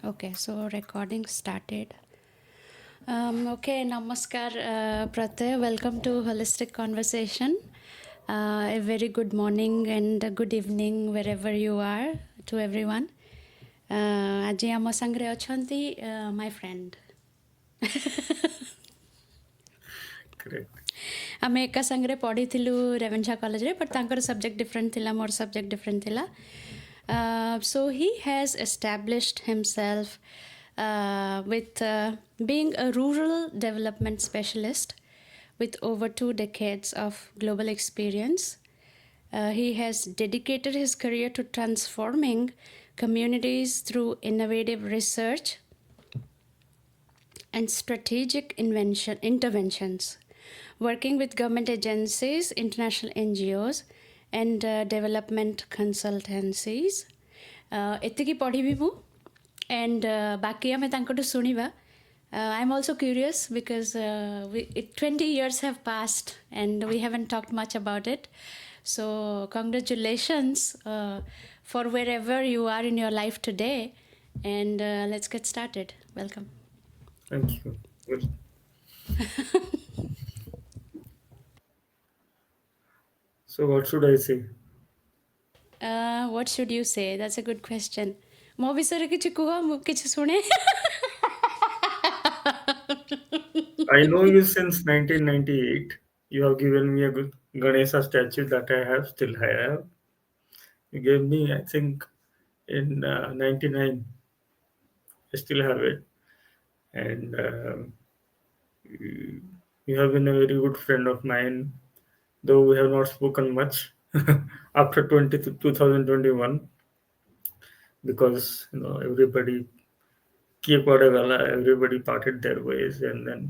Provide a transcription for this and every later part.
Okay, so recording started. Okay, namaskar, Pratyaya. Welcome to Holistic Conversation. A very good morning and a good evening wherever you are to everyone. ଆଜି ଆମ ସାଙ୍ଗରେ ଅଛନ୍ତି my friend. Correct. ଆମେ ଏକା ସାଙ୍ଗରେ ପଢ଼ିଥିଲୁ Ravenshaw କଲେଜରେ but ତାଙ୍କର subject different ଥିଲା ମୋର ସବଜେକ୍ଟ ଡିଫରେଣ୍ଟ ଥିଲା so he has established himself with being a rural development specialist with over 2 decades of global experience. He has dedicated his career to transforming communities through innovative research and strategic interventions, working with government agencies, international NGOs, and development consultancies. ଏତିକି ପଢ଼ିବି ମୁଁ and ବାକି ଆମେ ତାଙ୍କଠୁ ଶୁଣିବା. I'm also curious because 20 years have passed and we haven't talked much about it. So congratulations for wherever you are in your life today, and let's get started. Welcome. Thank you. Well, so what should I say? What should you say? That's a good question. ମୋ ବିଷୟରେ କିଛି କୁହ ମୁଁ କିଛି ଶୁଣେ. I know you since 1998. You have given me a good Ganesha statue that I have still have. You gave me, I think, in 99. I still have it. And you have been a very good friend of mine, though we have not spoken much after 2021 because everybody kiଏ କୁଆଡ଼େ ଗଲା, everybody parted their ways, and then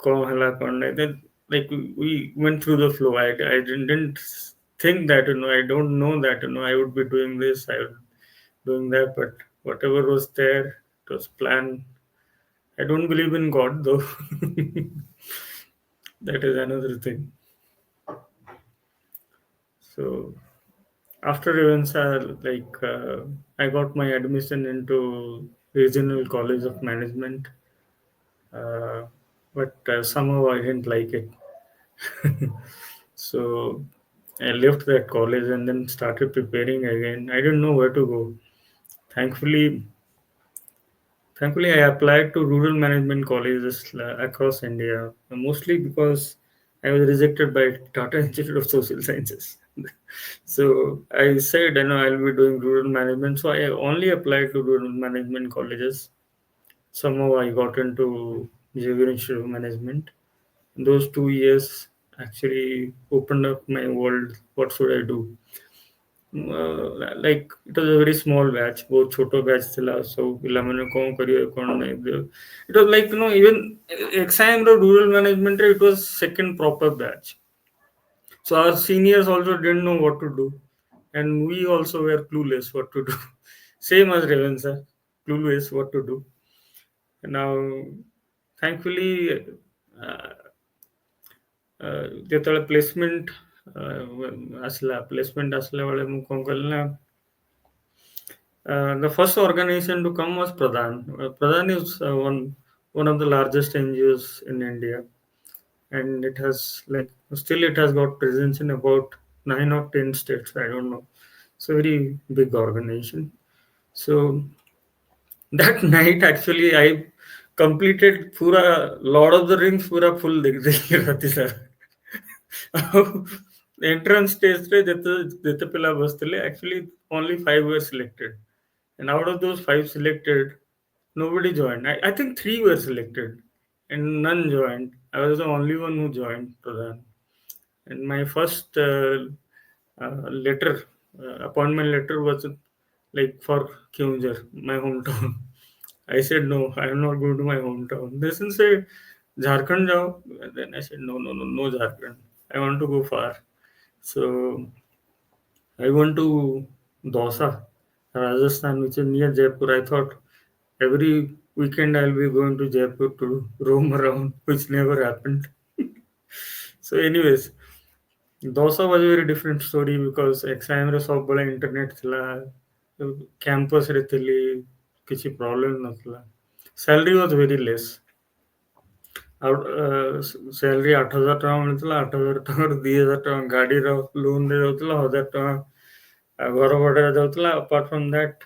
କଣ ହେଲା କଣ ନାହିଁ. Then like we went through the flow. I didn't think that I don't know that I would be doing this, I would doing that, but whatever was there, it was planned. I don't believe in God though. That is another thing. So after events are like I got my admission into Regional College of Management, uh, but somehow I didn't like it. So I left that college and then started preparing again. I didn't know where to go. Thankfully, thankfully, I applied to rural management colleges across India, mostly because I was rejected by Tata Institute of Social Sciences. So I said, I'll be doing rural management. So I only applied to rural management colleges. Somehow I got into Jagannath Institute of Management. Those 2 years actually opened up my world. What should I do? Like it was a very small batch, ବହୁତ ଛୋଟ batch ଥିଲା, ସବୁ ପିଲାମାନେ କଣ କରିବେ କଣ ନାହିଁ. It was like even exam rural management it was second proper batch. So our seniors also didn't know what to do, and we also were clueless what to do. Same as Revensa, clueless what to do. Now, thankfully, uh, ଯେତେବେଳେ placement ଆସିଲା placement ଆସିଲା ବେଳେ ମୁଁ କଣ କଲି ନା the first organization to come was Pradhan. Pradhan is one of the largest NGOs in India, and it has like still it has got presence in about 9 or 10 states. I don't know. It's a very big organization. So that night, actually, I completed pura Lord of the Rings pura full देखी रहती sir. Entrance stage रे ଯେତେ ପିଲା ବସିଥିଲେ, actually only 5 were selected, and out of those 5 selected, nobody joined. I think 3 were selected, and none joined. I was the only one who joined Pradhan. And my first letter, appointment letter was like for Keonjhar, my hometown. I said no, I am not going to my hometown. They said Jharkhand jao. Then I said no, no, no, no Jharkhand. I want to go far. So I went to Dausa, Rajasthan, which is near Jaipur. I thought every weekend I'll be going to Jaipur to roam around, which never happened. So, anyways, Dosa was a very different story because exam रे सबବେଳେ internet ଥିଲା, campus ରେ ଥିଲି, କିଛି problem ନଥିଲା। Salary was very less. ଆଉ salary 8,000 ଟଙ୍କା ମିଳୁଥିଲା। 8,000 ଟଙ୍କାରୁ 2,000 ଟଙ୍କା ଗାଡ଼ିର ଲୋନ୍‌ରେ ଯାଉଥିଲା, 1,000 ଟଙ୍କା ଘର ଭଡ଼ାରେ ଯାଉଥିଲା। Apart from that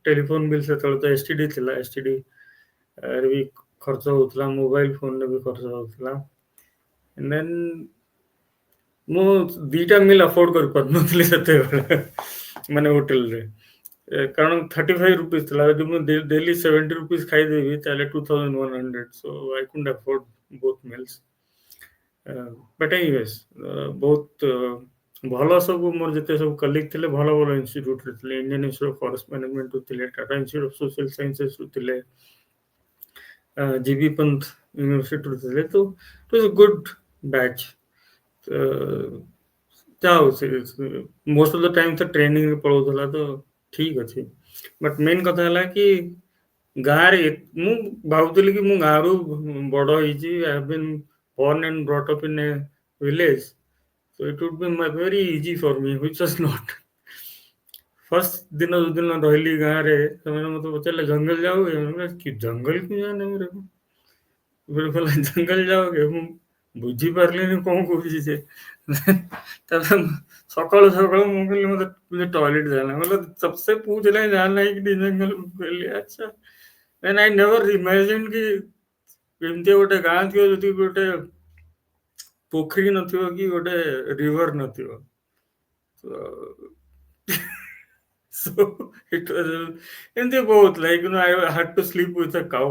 telephone bill, ସେତେବେଳେ ତ ଏସ୍-ଟି-ଡି ଥିଲା, ଏସ୍-ଟି-ଡି ରେ ବି ଖର୍ଚ୍ଚ ହଉଥିଲା, ମୋବାଇଲ୍ ଫୋନ୍‌ରେ ବି ଖର୍ଚ୍ଚ ହଉଥିଲା। ଏଣ୍ଡ ଦେନ୍ ମୁଁ 2ଟା ମିଲ୍ ଆଫୋର୍ଡ କରିପାରୁନଥିଲି ସେତେବେଳେ ମାନେ ହୋଟେଲରେ। କାରଣ 35 rupees ଥିଲା। ଯଦି ମୁଁ ଡେଲି 70 rupees ଖାଇଦେବି ତାହେଲେ 2,100, so I couldn't afford both meals. But anyways ବହୁତ ଭଲ, ସବୁ ମୋର ଯେତେ ସବୁ କଲିଗ୍ ଥିଲେ ଭଲ ଭଲ ଇନଷ୍ଟିଚ୍ୟୁଟ୍‌ରେ ଥିଲେ। ଇଣ୍ଡିଆନ୍ ଇନଷ୍ଟିଚ୍ୟୁଟ୍ ଅଫ୍ ଫରେଷ୍ଟ ମ୍ୟାନେଜମେଣ୍ଟରୁ ଥିଲେ, ଟାଟା ଇନଷ୍ଟିଚ୍ୟୁଟ୍ ଅଫ୍ ସୋସିଆଲ ସାଇନ୍ସେସରୁ ଥିଲେ, जीबी पंत यूनिवर्सिटी ଥିଲେ। ତ ଇଟ୍ ୱାଜ୍ ଅ ଗୁଡ୍ ବ୍ୟାଚ୍। ଯାହା ହଉ ସେ ମୋଷ୍ଟ ଅଫ୍ ଦ ଟାଇମ୍ ତ ଟ୍ରେନିଂରେ ପଳଉଥିଲା, ତ ଠିକ୍ ଅଛି। ବଟ୍ ମେନ୍ କଥା ହେଲା କି ଗାଁରେ ମୁଁ ଭାବୁଥିଲି କି ମୁଁ ଗାଁରୁ ବଡ଼ ହେଇଛି, I have been born and brought up in a village, so it would be very easy for me, which was not. First दिन उस दिन रहली गाँव रे, ସେମାନେ ମୋତେ ପଚାରିଲେ ଜଙ୍ଗଲ ଯାओगे? मैंने कहा कि जंगल क्यों जाना है मेरे को? फिर बोला जंगल जाओगे? ମୁଁ ବୁଝିପାରିଲିନି କଣ କହୁଛି ସେ। ତାପରେ ସକାଳୁ ସକାଳୁ ମୁଁ କହିଲି ମୋତେ मुझे टॉयलेट जाना है। मतलब सबसे पूछ रहे हैं जाना है कि नहीं जंगल। ମୁଁ କହିଲି ଆଚ୍ଛା। ଦେନ୍ ଆଇ ନେଭର ଇମାଜିନ୍ କି ଏମିତିଆ ଗୋଟେ ଗାଁ ଥିବ ଯୋଉଠି ଗୋଟେ ପୋଖରୀ ନଥିବ କି ଗୋଟେ ରିଭର ନଥିବ। So it was ଏମିତି ବହୁତ like I had to sleep with a cow।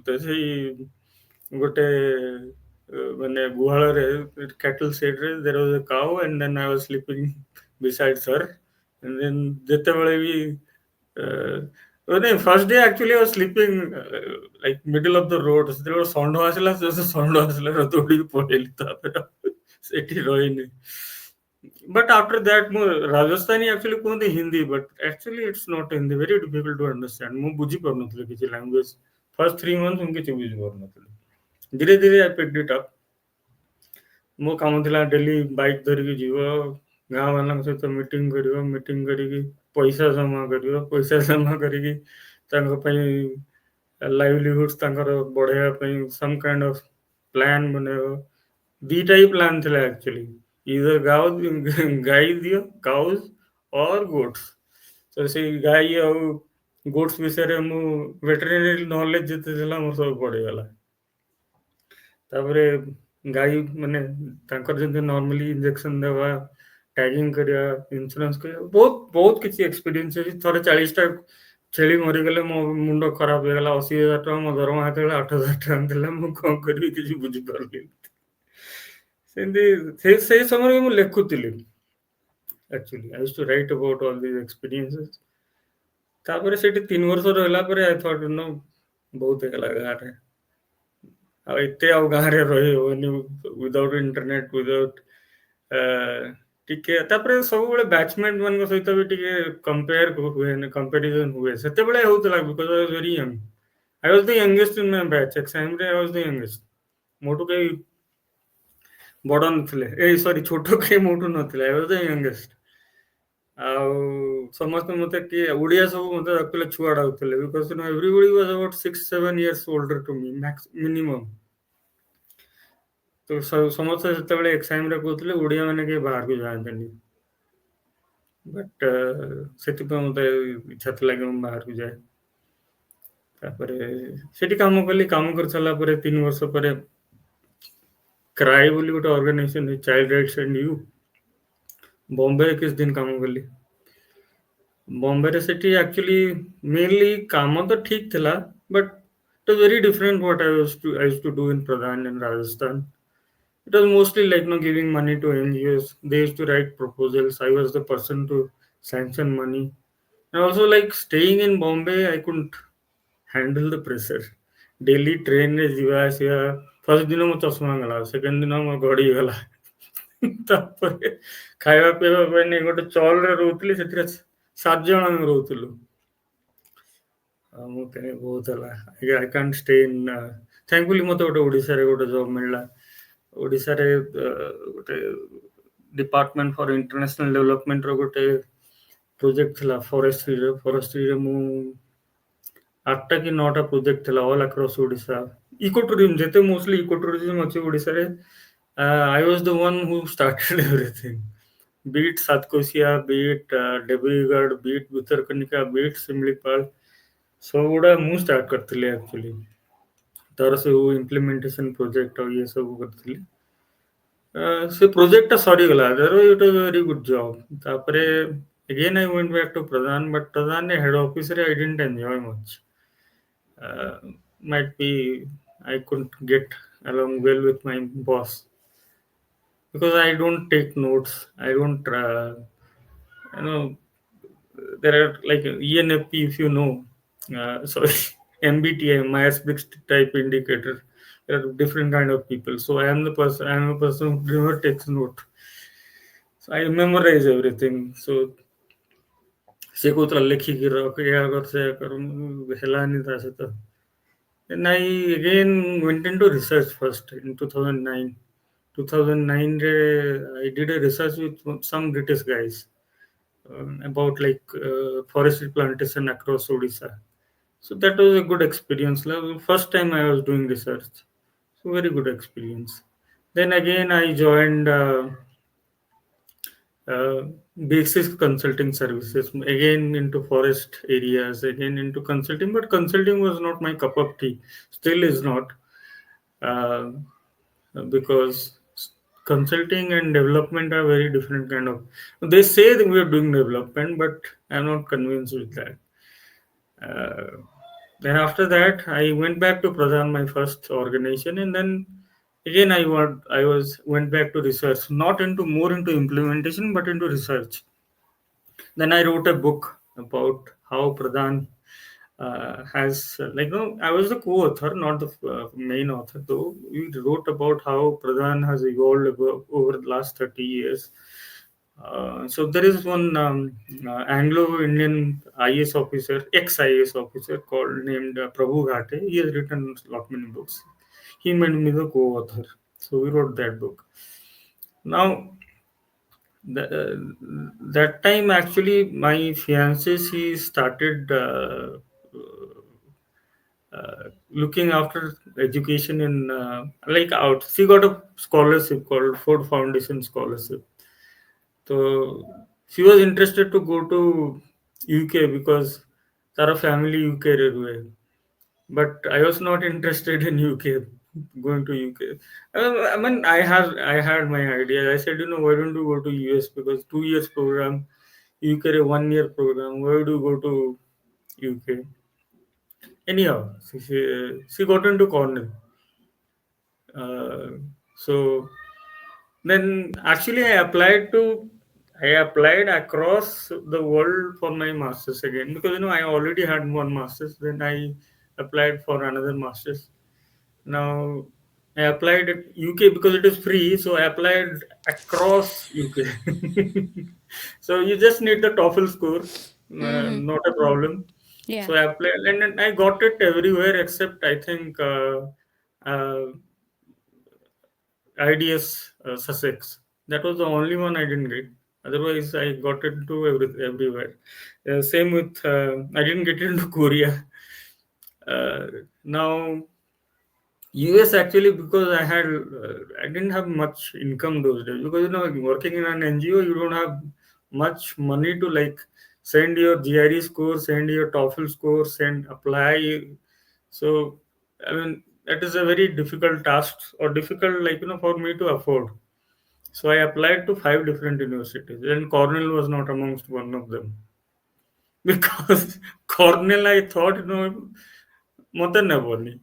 ତ ସେଇ ଗୋଟେ ମାନେ ଗୁହାଳରେ cattle shed ରେ there was a cow and then I was sleeping beside her, and then ଯେତେବେଳେ ବି ମାନେ first day actually I was sleeping like middle of the road। ସେତେବେଳେ ଷଣ୍ଢ ଆସିଲା, ଷଣ୍ଢ ଆସିଲା ଦୌଡ଼ିକି ପଳେଇଲି, ତାପରେ ସେଠି ରହିନି। But after that, ମୁଁ ରାଜସ୍ଥାନୀ actually କୁହନ୍ତି Hindi, but actually it's not Hindi, very difficult to understand। ମୁଁ ବୁଝିପାରୁନଥିଲି କିଛି ଲାଙ୍ଗୁଏଜ। ଫର୍ଷ୍ଟ 3 months ମୁଁ କିଛି ବୁଝିପାରୁନଥିଲି। ଧୀରେ ଧୀରେ I picked it up। ମୋ କାମ ଥିଲା ଡେଲି ବାଇକ୍ ଧରିକି ଯିବ, ଗାଁ ମାନଙ୍କ ସହିତ ମିଟିଂ କରିବ, ମିଟିଂ କରିକି ପଇସା ଜମା କରିବ, ପଇସା ଜମା କରିକି ତାଙ୍କ ପାଇଁ ଲାଇଭଲିହୁଡ୍ସ ତାଙ୍କର ବଢେଇବା ପାଇଁ ସମ୍ କାଇଣ୍ଡ ଅଫ୍ ପ୍ଲାନ୍ ବନେଇବ। ଦିଟା ହିଁ ପ୍ଲାନ୍ ଥିଲା ଆକ୍ଚୁଆଲି, ଇଦର ଗାଈ ଦିଅ, କାଉଜ ଅର୍ ଗୋଟ୍ସ। ତ ସେଇ ଗାଈ ଆଉ ଗୋଟ୍ସ ବିଷୟରେ ମୁଁ ଭେଟେରିନାରୀ ନଲେଜ ଯେତେ ଥିଲା ମୋର ସବୁ ପଡିଗଲା। ତାପରେ ଗାଈ ମାନେ ତାଙ୍କର ଯେମିତି ନର୍ମାଲି ଇଞ୍ଜେକ୍ସନ ଦେବା, ଟ୍ୟାଗିଂ କରିବା, ଇନ୍ସୁରାନ୍ସ କରିବା, ବହୁତ ବହୁତ କିଛି ଏକ୍ସପିରିଏନ୍ସ ଅଛି। ଥରେ 40ଟା ଛେଳି ମରିଗଲେ ମୋ ମୁଣ୍ଡ ଖରାପ ହେଇଗଲା। 80,000 ଟଙ୍କା ମୋ ଦରମା, ସେତେବେଳେ 8,000 ଟଙ୍କା ଥିଲା। ମୁଁ କଣ କରିବି କିଛି ବୁଝିପାରିଲିନି। ସେମିତି ସେଇ ସମୟରେ ମୁଁ ଲେଖୁଥିଲି actually. I used to write about all this experiences. ତାପରେ ସେଠି 3 ବର୍ଷ ରହିଲା ପରେ ଆଇ ଥଟ୍ ବହୁତ ହେଇଗଲା ଗାଁରେ। ଆଉ ଏତେ ଆଉ ଗାଁରେ ରହି ହବନି ୱିଦାଉଟ୍ ଇଣ୍ଟରନେଟ୍, ୱିଦାଉଟ୍ ଟିକେ। ତାପରେ ସବୁବେଳେ ବ୍ୟାଚମେଟ୍ ମାନଙ୍କ ସହିତ ବି ଟିକେ କମ୍ପେୟାର ହୁଏନି, କମ୍ପାରିଜନ ହୁଏ। ସେତେବେଳେ ହଉଥିଲା because I was very young. I was the youngest in my batch. ଏକ୍ସାମରେ ଆଇ ୱାଜ୍ ଦ ୟଙ୍ଗେଷ୍ଟ। ମୋଠୁ କେହି ବଡ ନଥିଲେ, ଏଇ ସରି ଛୋଟ କେହି ମୋଠୁ ନଥିଲେ। I was the youngest. ଆଉ ସମସ୍ତେ ମତେ କିଏ ଓଡିଆ ସବୁ ମତେ ଆକ୍ଚୁଆଲି ଛୁଆ ଡାକୁଥିଲେ, because everybody was about 6-7 years older to me minimum. ତ ସମସ୍ତେ ସେତେବେଳେ ଏକ୍ସାମରେ କହୁଥିଲେ ଓଡିଆ ମାନେ କେହି ବାହାରକୁ ଯାଆନ୍ତେନି। ବଟ୍ ସେଥିପାଇଁ ମତେ ଇଚ୍ଛା ଥିଲା କି ମୁଁ ବାହାରକୁ ଯାଏ। ତାପରେ ସେଠି କାମ କଲି। କାମ କରି ସାରିଲା ପରେ 3 ବର୍ଷ ପରେ କ୍ରାଏ ବୋଲି ଗୋଟେ organisation, child rights and you, ବମ୍ବେରେ କିଛି ଦିନ କାମ କଲି। ବମ୍ବେରେ ସେଠି ଆକ୍ଚୁଆଲି ମେନଲି କାମ ତ ଠିକ ଥିଲା, but it was very different what I used to do in Pradhan in Rajasthan. It was mostly like giving money to NGOs. They used to write proposals. I was the person to sanction money. And also like staying in Bombay, I couldn't handle the pressure. Daily train ରେ ଯିବା ଆସିବା। First ଦିନ ମୋ ଚଷମା ଗଲା, second ଦିନ ମୋ ଘଡି ଗଲା। ତାପରେ ଖାଇବା ପିଇବା ପାଇଁ ନେଇ ଗୋଟେ ଚଲରେ ରହୁଥିଲି, ସେଥିରେ 7 ଜଣ ଆମେ ରହୁଥିଲୁ। ମୁଁ କାହିଁ ବହୁତ ହେଲା ଆଇ କାଣ୍ଟ ଷ୍ଟେ ଇନ୍। ଥ୍ୟାଙ୍କଫୁଲି ମତେ ଗୋଟେ ଓଡିଶାରେ ଗୋଟେ ଜବ୍ ମିଳିଲା। ଓଡିଶାରେ ଗୋଟେ ଡିପାର୍ଟମେଣ୍ଟ ଫର ଇଣ୍ଟରନ୍ୟାସନାଲ ଡେଭଲପମେଣ୍ଟର ଗୋଟେ ପ୍ରୋଜେକ୍ଟ ଥିଲା ଫରେଷ୍ଟ୍ରିରେ। ମୁଁ आठटा कि नौटा प्रोजेक्ट थिला all across Odisha eco tourism जेते मोस्टली इको टूरिज्म अछि ओडिशा रे I was the one who started everything beat Satkosia beat Debigarh beat Bhitarkanika beat Similipal सब गुड़ा मु स्टार्ट करथिले एक्चुअली तार से वो इम्प्लीमेंटेशन प्रोजेक्ट और ये सब करथिले से प्रोजेक्ट सरी गला देरो it was very good job तापरे again I went back to Pradhan but Pradhan head office I didn't enjoy much uh, might be I couldn't get along well with my boss because I don't take notes. I don't, you know, there are like ENFP if you know, sorry, MBTI, Myers-Briggs type indicator. There are different kind of people. So I am the person. I am a person who never takes note. So I memorize everything. So ସେ କହୁଥିଲା ଲେଖିକି ରଖ ଏହା କର ସେୟା କର ହେଲାନି ତା ସହିତ then I again went into research first in 2009. 2009 I did a research with some British guys about like forestry plantation across Odisha. So that was a good experience. Like, first time I was doing research. So very good experience. Then again I joined uh, basis consulting services again into forest areas again into consulting but consulting was not my cup of tea still is not uh, because consulting and development are very different kind of they say that we are doing development but I'm not convinced with that uh, then after that I went back to Pradhan my first organization and then again I was went back to research not into more into implementation but into research. Then I wrote a book about how Pradhan has like no, I was the co-author, not the main author. Though we wrote about how Pradhan has evolved over the last 30 years. So there is one Anglo-Indian IAS officer, ex-IAS officer called named Prabhu Ghate. He has written a lot many books. He made me the co-author. So we wrote that book. Now that time actually my fiance she started looking after education in like out she got a scholarship called Ford Foundation scholarship so she was interested to go to UK because Tara family UK रे हुए but I was not interested in UK going to UK. I mean, I had my idea. I said, why don't you go to US because 2 years program, UK 1 year program. Why do you go to UK? Anyhow, she got into Cornell. Uh, so then actually I applied across the world for my masters again because I already had one masters. Then I applied for another masters. Now I applied at UK because it is free, so I applied across UK. So you just need the TOEFL score, Mm-hmm. not a problem. Yeah. So I applied, and then I got it everywhere except I think uh, IDS Sussex. That was the only one I didn't get. Otherwise, I got into everywhere. Same with I didn't get into Korea. Uh, Now US actually because I didn't have much income those days because working in an NGO you don't have much money to like send your GRE score, send your TOEFL score, send apply. So I mean that is a very difficult task or difficult for me to afford. So I applied to 5 different universities and Cornell was not amongst one of them because Cornell I thought Matan Navani.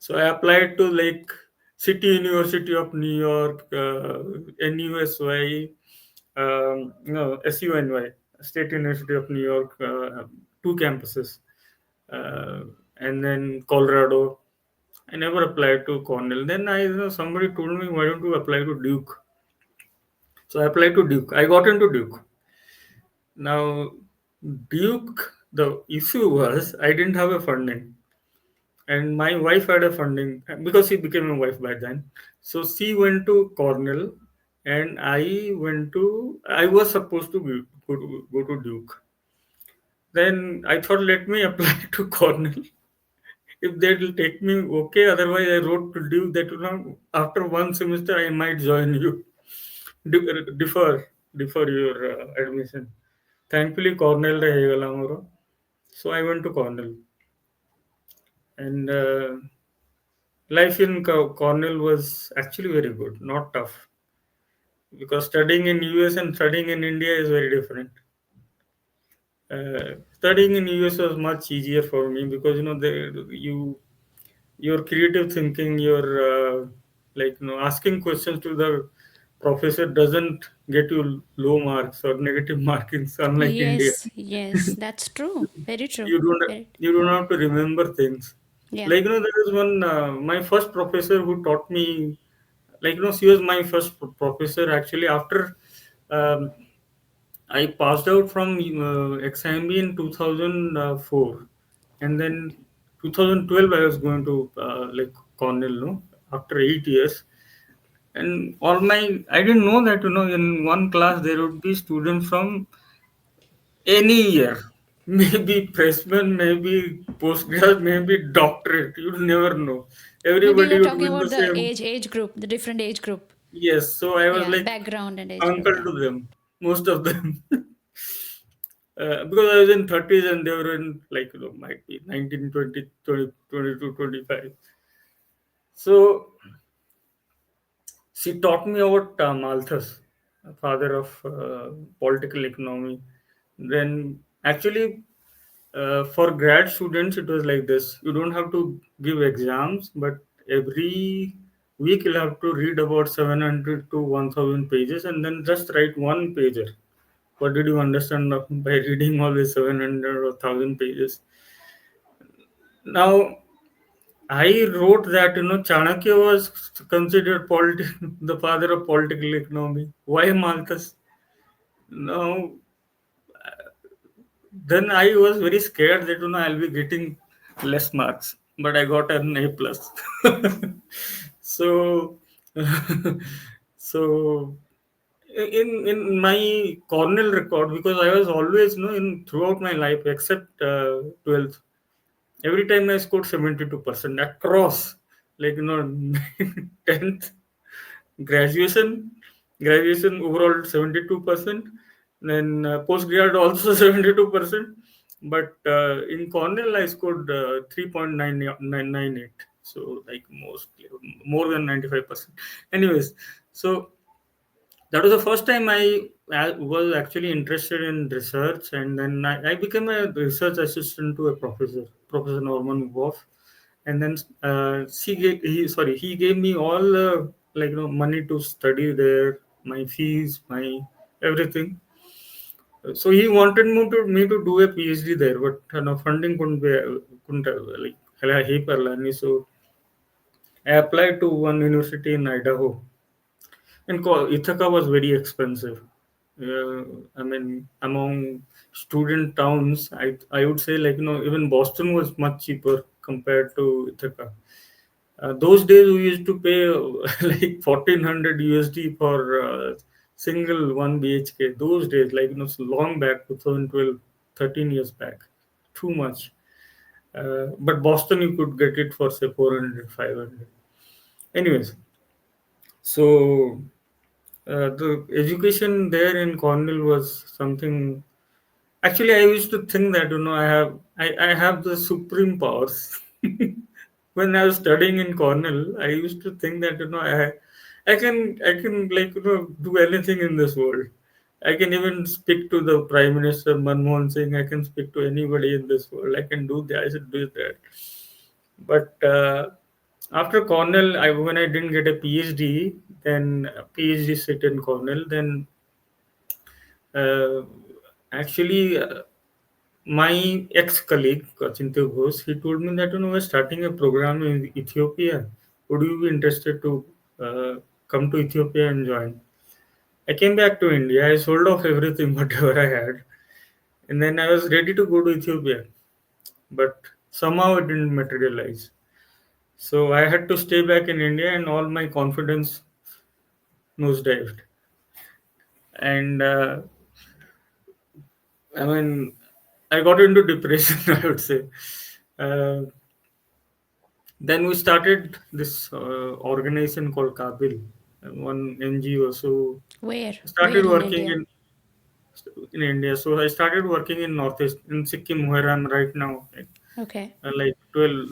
So I applied to like City University of New York, NUSY, SUNY, State University of New York, 2 campuses, uh, and then Colorado. I never applied to Cornell. Then somebody told me, why don't you apply to Duke? So I applied to Duke. I got into Duke. Now, Duke, the issue was I didn't have a funding. And my wife had a funding because she became a wife by then. So she went to Cornell, and I was supposed to go to Duke. Then I thought, let me apply to Cornell. If they will take me, okay. Otherwise, I wrote to Duke that after one semester I might join you. Defer, defer your admission. Thankfully, Cornell re ହେଇଗଲା ମୋର. So I went to Cornell, and life in Cornell was actually very good, not tough, because studying in US and studying in India is very different. Studying in US was much easier for me because your creative thinking, your asking questions to the professor doesn't get you low marks or negative markings, unlike India. Yes, yes, that's true. Very true. you don't Very, you don't have to remember things. yeah. There is one my first professor who taught me, she was my first professor actually. After um, I passed out from XIMB in 2004, and then 2012 I was going to Cornell, no, after 8 years. And all my I didn't know that in one class there would be students from any year, maybe freshman, maybe postgrad, maybe doctorate. You'd never know. Maybe you Everybody are would talking be in about the the same. age group, the different age group. Yes, so I was Yeah, like background and age group. uncle Yeah. to them, most of them. Because I was in 30s and they were in might be 19, 20, 20, 22, 25. So she taught me about Malthus, father of political economy. Then actually, for grad students, it was like this: you don't have to give exams, but every week you'll have to read about 700 to 1000 pages, and then just write one pager. What did you understand by reading all these 700 or 1000 pages? Now, I wrote that Chanakya was considered the father of political economy. Why Malthus? Now, then I was very scared that I'll be getting less marks, but I got an A plus. So, so in my Cornell record, because I was always in throughout my life except 12th, every time I scored 72% across, like 10th, graduation, graduation overall 72%, then post grad also 72%, but in Cornell I scored 3.998, so like more than 95%. Anyways, so that was the first time I was actually interested in research, and then I became a research assistant to a professor, Professor Norman Wolf, and then he gave me all money to study there, my fees, my everything. So he wanted me to do a PhD there, but funding couldn't like hela ହେଇପାରିଲାନି. So I applied to one university in Idaho, and Ithaca was very expensive. I mean, among student towns, I would say even Boston was much cheaper compared to Ithaca. Those days we used to pay like 1400 USD for single one BHK. Those days, so long back, 2012, 13 years back, too much. But Boston, you could get it for say 400, 500. Anyways, so the education there in Cornell was something. Actually, I used to think that I have the supreme powers. When I was studying in Cornell, I used to think that I can do anything in this world. I can even speak to the Prime Minister Manmohan Singh. I can speak to anybody in this world. I can do that. I should do that. But after Cornell, when I didn't get a PhD, then a PhD sit in Cornell, then uh, actually. My ex-colleague, Kachintu Ghosh, he told me that we're starting a program in Ethiopia. Would you be interested to come to Ethiopia and join? I came back to India. I sold off everything, whatever I had, and then I was ready to go to Ethiopia, but somehow it didn't materialize. So I had to stay back in India, and all my confidence nosedived. And I mean, I got into depression, I would say. Uh, then we started this organization called Kabil, one NGO. So Where? I Where started in working India? in India. So I started working in Northeast, in Sikkim, where I'm right now. Okay. Like 12,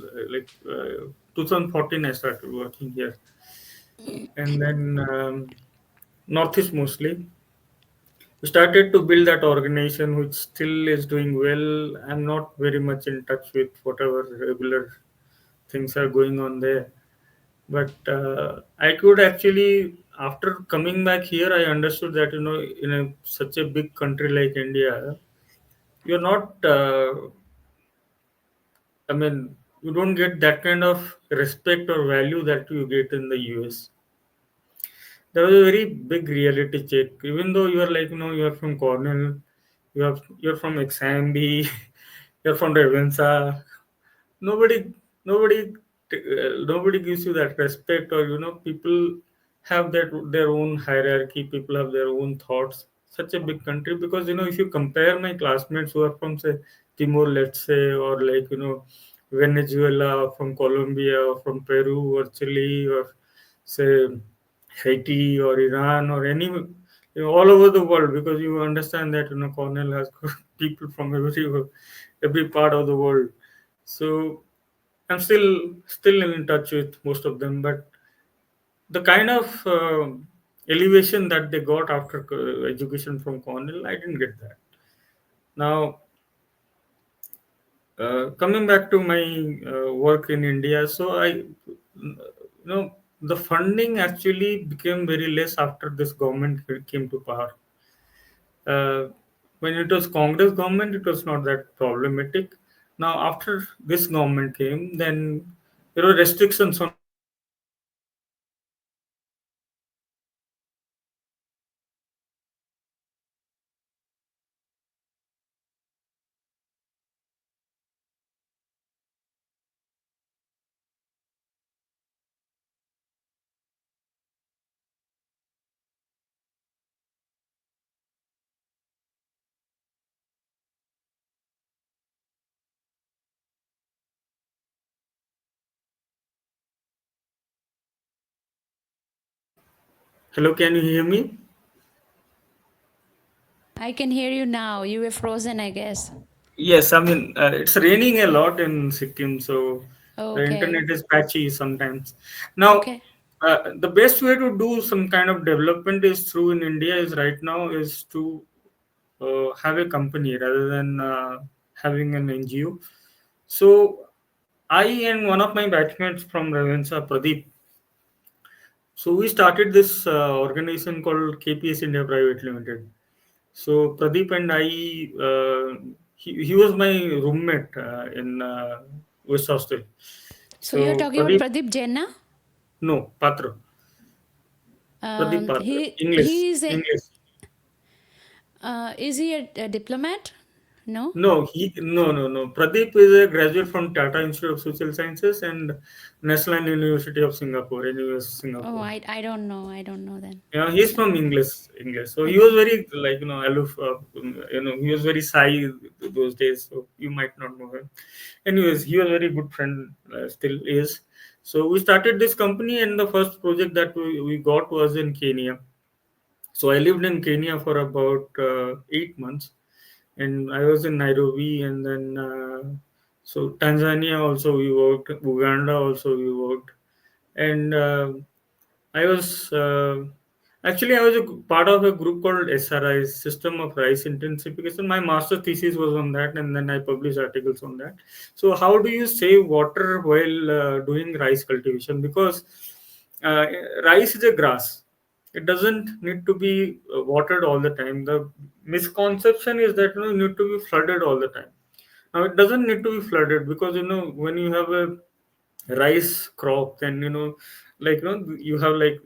2014, I started working here, and then Northeast mostly. We started to build that organization, which still is doing well. I'm not very much in touch with whatever regular things are going on there, but I could actually, after coming back here, I understood that in such a big country like India, you're not. I mean, you don't get that kind of respect or value that you get in the US. There was a very big reality check. Even though you are like, you're from Cornell, you're from XIMB, you're from Revensa, nobody nobody nobody gives you that respect, or people have their own hierarchy, people have their own thoughts. Such a big country, because if you compare my classmates who are from, say, Timor, let's say, or like Venezuela, or from Colombia, or from Peru, or Chile, or say Haiti, or Iran, or any, all over the world, because you understand that Cornell has people from every part of the world. So I'm still in touch with most of them, but the kind of elevation that they got after education from Cornell, I didn't get that. Now, coming back to my work in India, so the funding actually became very less after this government came to power. Uh, when it was Congress government, it was not that problematic. Now, after this government came, then there were restrictions on funding, and hello, can you hear me? I can hear you now. You were frozen, I guess. Yes, I mean, it's raining a lot in Sikkim, so the Okay. internet is patchy sometimes. Now, Okay. the best way to do some kind of development is through in India is right now is to have a company rather than having an NGO. So, I and one of my batchmates from Ravensa, Pradeep, so we started this organization called KPS India Private Limited. So Pradeep and I, he was my roommate in West Hostel. So you're So talking about Pradeep, Pradeep Jaina? no, Patra, Pradeep Patra, He is a English. is he a diplomat? No. No. Pradeep is a graduate from Tata Institute of Social Sciences and National University of Singapore, NUS Oh, Singapore. I don't know then. Yeah, he's Yeah. from English. So he was Okay. very like aloof. He was very shy those days. So you might not know him. Anyways, he was very good friend. Still is. So we started this company, and the first project that we got was in Kenya. So I lived in Kenya for about 8 months, and I was in Nairobi, and then so Tanzania also we worked, Uganda also we worked, and I was actually I was a part of a group called SRI, System of Rice Intensification. My master thesis was on that, and then I published articles on that. So how do you save water while doing rice cultivation? Because uh, rice is a grass. It doesn't need to be watered all the time. The misconception is that you need to be flooded all the time. Now it doesn't need to be flooded, because when you have a rice crop, then you have like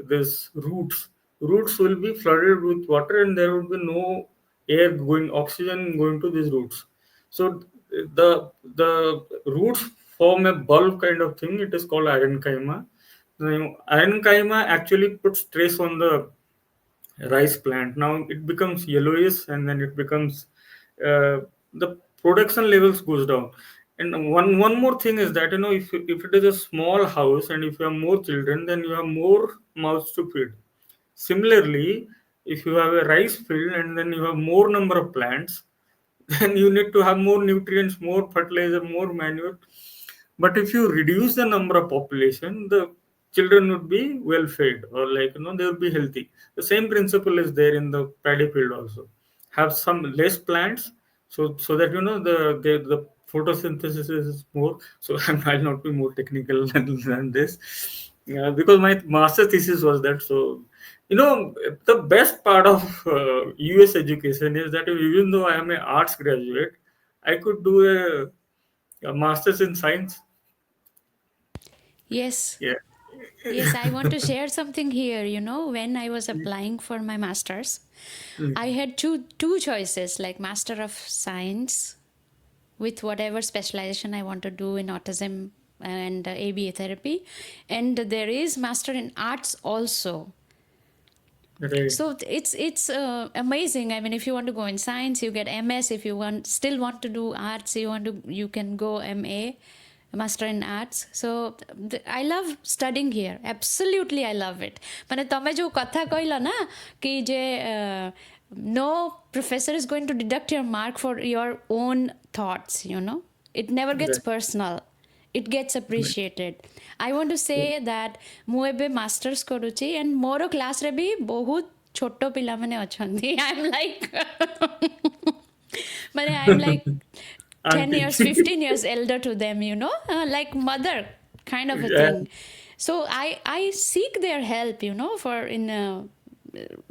this roots will be flooded with water, and there will be no air going, oxygen going to these roots. So the roots form a bulb kind of thing. It is called iron kaima. Iron kaima actually puts stress on the rice plant. Now it becomes yellowish, and then it becomes uh, the production levels goes down. And one more thing is that, if it is a small house and if you have more children, then you have more mouths to feed. Similarly, if you have a rice field and then you have more number of plants, then you need to have more nutrients, more fertilizer, more manure. But if you reduce the number of population, the children would be well fed, or like, they would be healthy. The same principle is there in the paddy field also. Have some less plants, so that the photosynthesis is more. So I'll not be more technical than this. Yeah, because my master thesis was that. So, the best part of US education is that even though I am an arts graduate, I could do a master's in science. Yes. Yeah. Yes, I want to share something here. When I was applying for my master's, I Mm, had two choices, like Master of Science with whatever specialization I want to do in autism and ABA therapy, and there is Master in Arts also. right. So it's amazing. I mean, if you want to go in science, you get MS. If you want to do arts, you can go MA, Master in Arts. So I love studying here. Absolutely, I love it. মানে তুমি যে কথা কইলা না কি যে no professor is going to deduct your mark for your own thoughts. It never gets Right. personal. It gets Right. appreciated. I want to say that ମୁଁ ଏବେ ମାଷ୍ଟର୍ସ କରୁଛି and ମୋର କ୍ଲାସ୍ରେ ବି ବହୁତ ଛୋଟ ପିଲାମାନେ ଅଛନ୍ତି. I'm like ମାନେ I'm like 10 Auntie. years 15 years elder to them, like mother kind of a Yeah. thing. So I seek their help, for in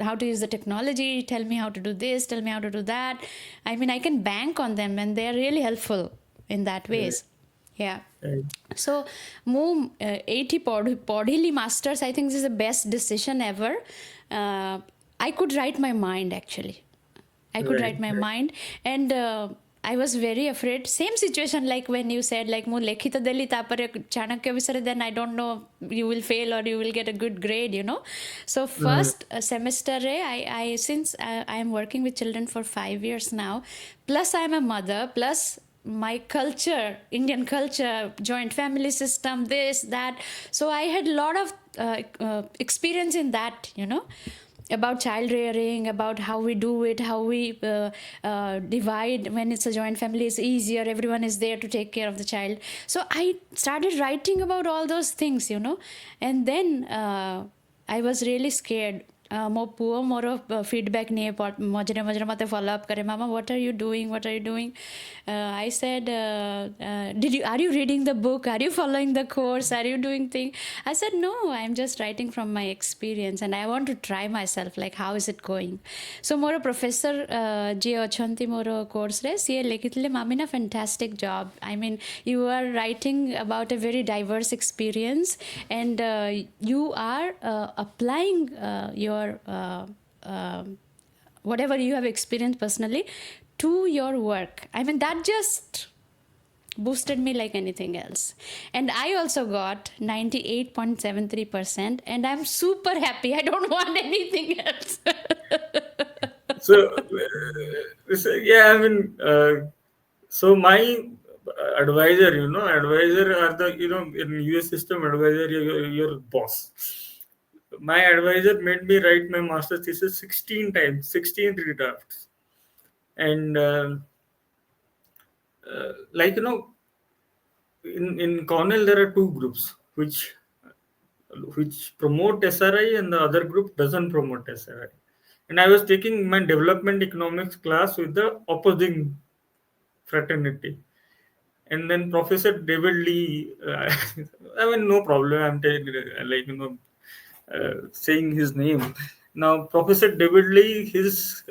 how to use the technology, tell me how to do this, tell me how to do that. I mean, I can bank on them and they're really helpful in that Right. ways. Yeah. Right. So ମୁଁ ଏଇଠି ପଢ଼ିଲି Masters. I think this is the best decision ever. I could write my mind actually. I could Right. write my mind, and I was very afraid. Same situation like when you said like ମୁଁ ଲେଖି ତ ଦେଲି ତାପରେ ଚାଣକ୍ୟ ବିଷୟରେ, then I don't know you will fail or you will get a good grade. So Mm, first semester I since I am working with children for 5 years now, plus I am a mother, plus my culture, Indian culture, joint family system, this, that. So I had a lot of experience in that, about child rearing, about how we do it, how we divide. When it's a joint family, it's easier, everyone is there to take care of the child. So I started writing about all those things, and then I was really scared. ମୋ ପୁଅ ମୋର feedback ନିଏ ମଝିରେ ମଝିରେ ମୋତେ follow up କରେ, ମାମା what are you doing, what are you doing? I said, are you reading the book, are you following the course, are you doing thing? I said no, I'm just writing from my experience and I want to try myself, like how is it going? So ମୋର professor ଯିଏ ଅଛନ୍ତି ମୋର କୋର୍ସରେ, ସିଏ ଲେଖିଥିଲେ Mamina fantastic job. I mean, you are writing about a very diverse experience and you are applying your whatever you have experienced personally to your work. I mean, that just boosted me like anything else. And I also got 98.73%, and I'm super happy. I don't want anything else. so, yeah, I mean, so my advisor, advisor are the, in US system, advisor, your boss. My advisor made me write my master thesis 16 times, 16 redrafts. And like, in Cornell, there are two groups which promote SRI and the other group doesn't promote SRI. And I was taking my development economics class with the opposing fraternity. And then Professor David Lee, I mean, no problem. I'm telling, like, saying his name. Now, Professor David Lee, his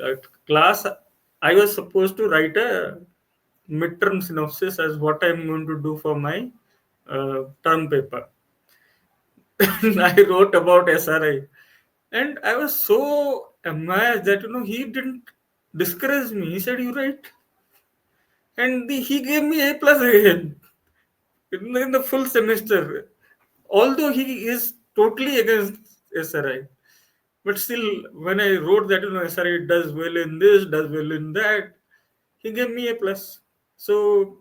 class, I was supposed to write a midterm synopsis as what I'm going to do for my term paper. I wrote about SRI, and I was so amazed that he didn't discourage me. He said, "You right," and he gave me A plus again in the full semester. Although he is totally against SRI, but still, when I wrote that SRI does well in this, does well in that, He gave me a plus. So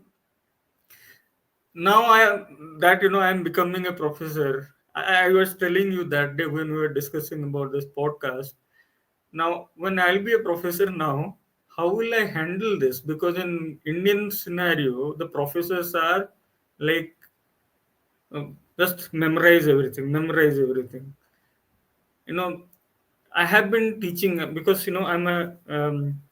now I am that I am becoming a professor. I was telling you that day when we were discussing about this podcast. Now, when I'll be a professor now, how will I handle this? Because in Indian scenario, the professors are like just memorize everything. You know, I have been teaching because I'm a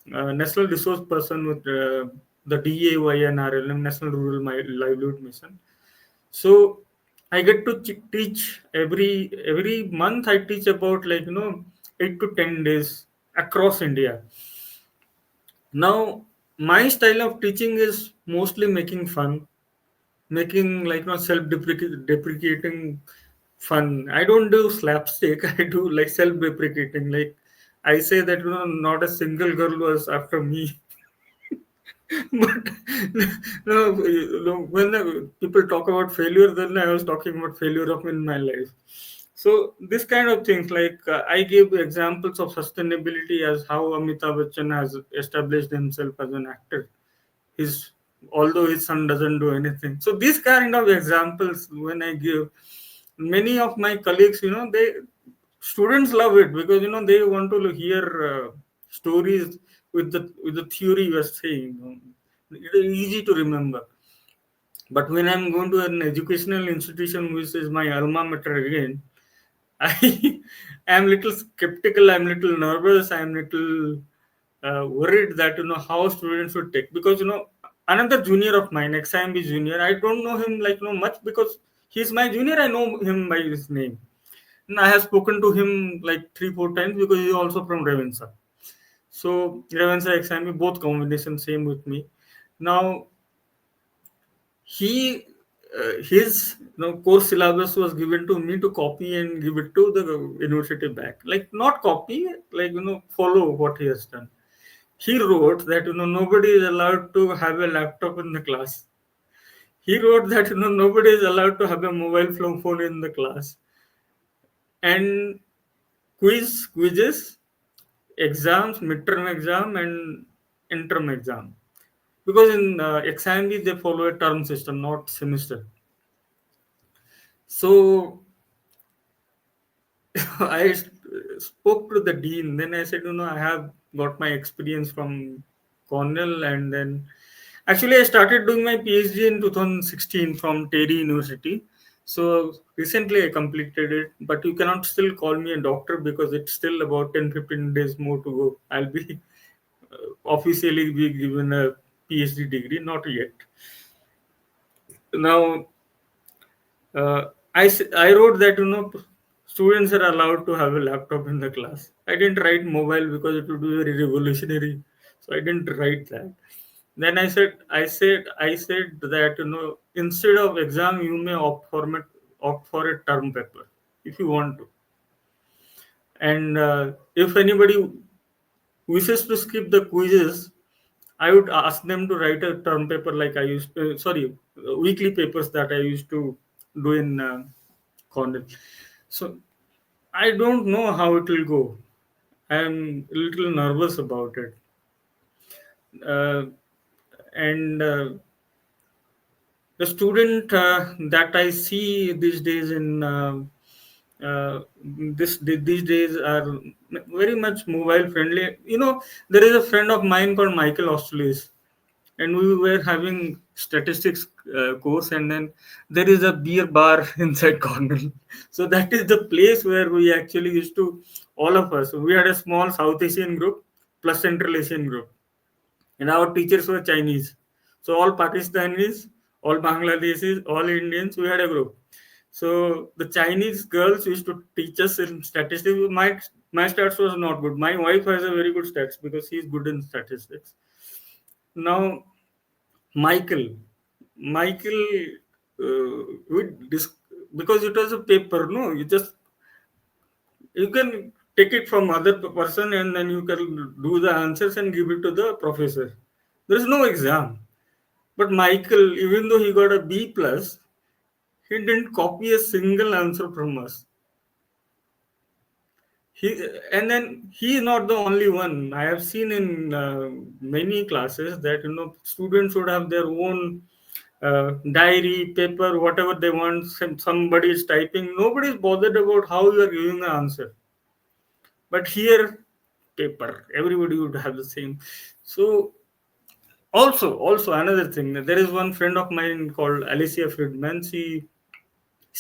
national resource person with the DAYNRL, National Rural Livelihood Mission. So I get to teach every month. I teach about 8 to 10 days across India. Now my style of teaching is mostly making fun, making self-deprecating fun. I don't do slapstick. I do like self-deprecating. Like I say that not a single girl was after me. But when people talk about failure, then I was talking about failure of in my life. So this kind of things, like I gave examples of sustainability as how Amitabh Bachchan has established himself as an actor. His Although his son doesn't do anything. So these kind of examples when I give, many of my colleagues, they students love it because they want to hear stories with the theory you are saying. It is easy to remember. But when I'm going to an educational institution, which is my alma mater again, I am little skeptical. I'm little nervous. I'm little worried that how students would take, because another junior of mine, ex-IMB junior. I don't know him much because he's my junior. I know him by his name. And I have spoken to him like 3 4 times because he's also from Revensa. So Revensa ex-IMB, both combination same with me. Now he his course syllabus was given to me to copy and give it to the university back, like not copy, follow what he has done. He wrote that nobody is allowed to have a laptop in the class. He wrote that nobody is allowed to have a mobile phone in the class. And quizzes, exams, midterm exam and interim exam, because in exam they follow a term system, not semester. So I spoke to the dean. Then I said, I have got my experience from Cornell, and then actually I started doing my PhD in 2016 from Terry University. So recently I completed it, but you cannot still call me a doctor because it's still about 10 15 days more to go. I'll be officially be given a PhD degree, not yet. Now I wrote that students are allowed to have a laptop in the class. I didn't write mobile because it would be very revolutionary, so I didn't write that. Then I said that instead of exam you may opt for a term paper if you want to. And if anybody wishes to skip the quizzes, I would ask them to write a term paper like I used. Weekly papers that I used to do in Cornell. So I don't know how it will go. I'm a little nervous about it. And the student that I see these days in these days are very much mobile friendly. There is a friend of mine called Michael Australis, and we were having statistics course, and then there is a beer bar inside Cornell. So that is the place where we actually used to, all of us, we had a small South Asian group plus Central Asian group, and our teachers were Chinese. So all Pakistanis, all Bangladeshis, all Indians, we had a group. So the Chinese girls used to teach us in statistics. My stats was not good. My wife has a very good stats because she's good in statistics. Now Michael, Michael, would because it was a paper. No, you can take it from other person and then you can do the answers and give it to the professor. There is no exam. But Michael, even though he got a B plus, he didn't copy a single answer from us. he and then he is not the only one. I have seen in many classes that students should have their own diary, paper, whatever they want. Somebody is typing, nobody is bothered about how you are giving the answer. But here, paper, everybody would have the same. So also another thing, there is one friend of mine called Alicia Friedman. She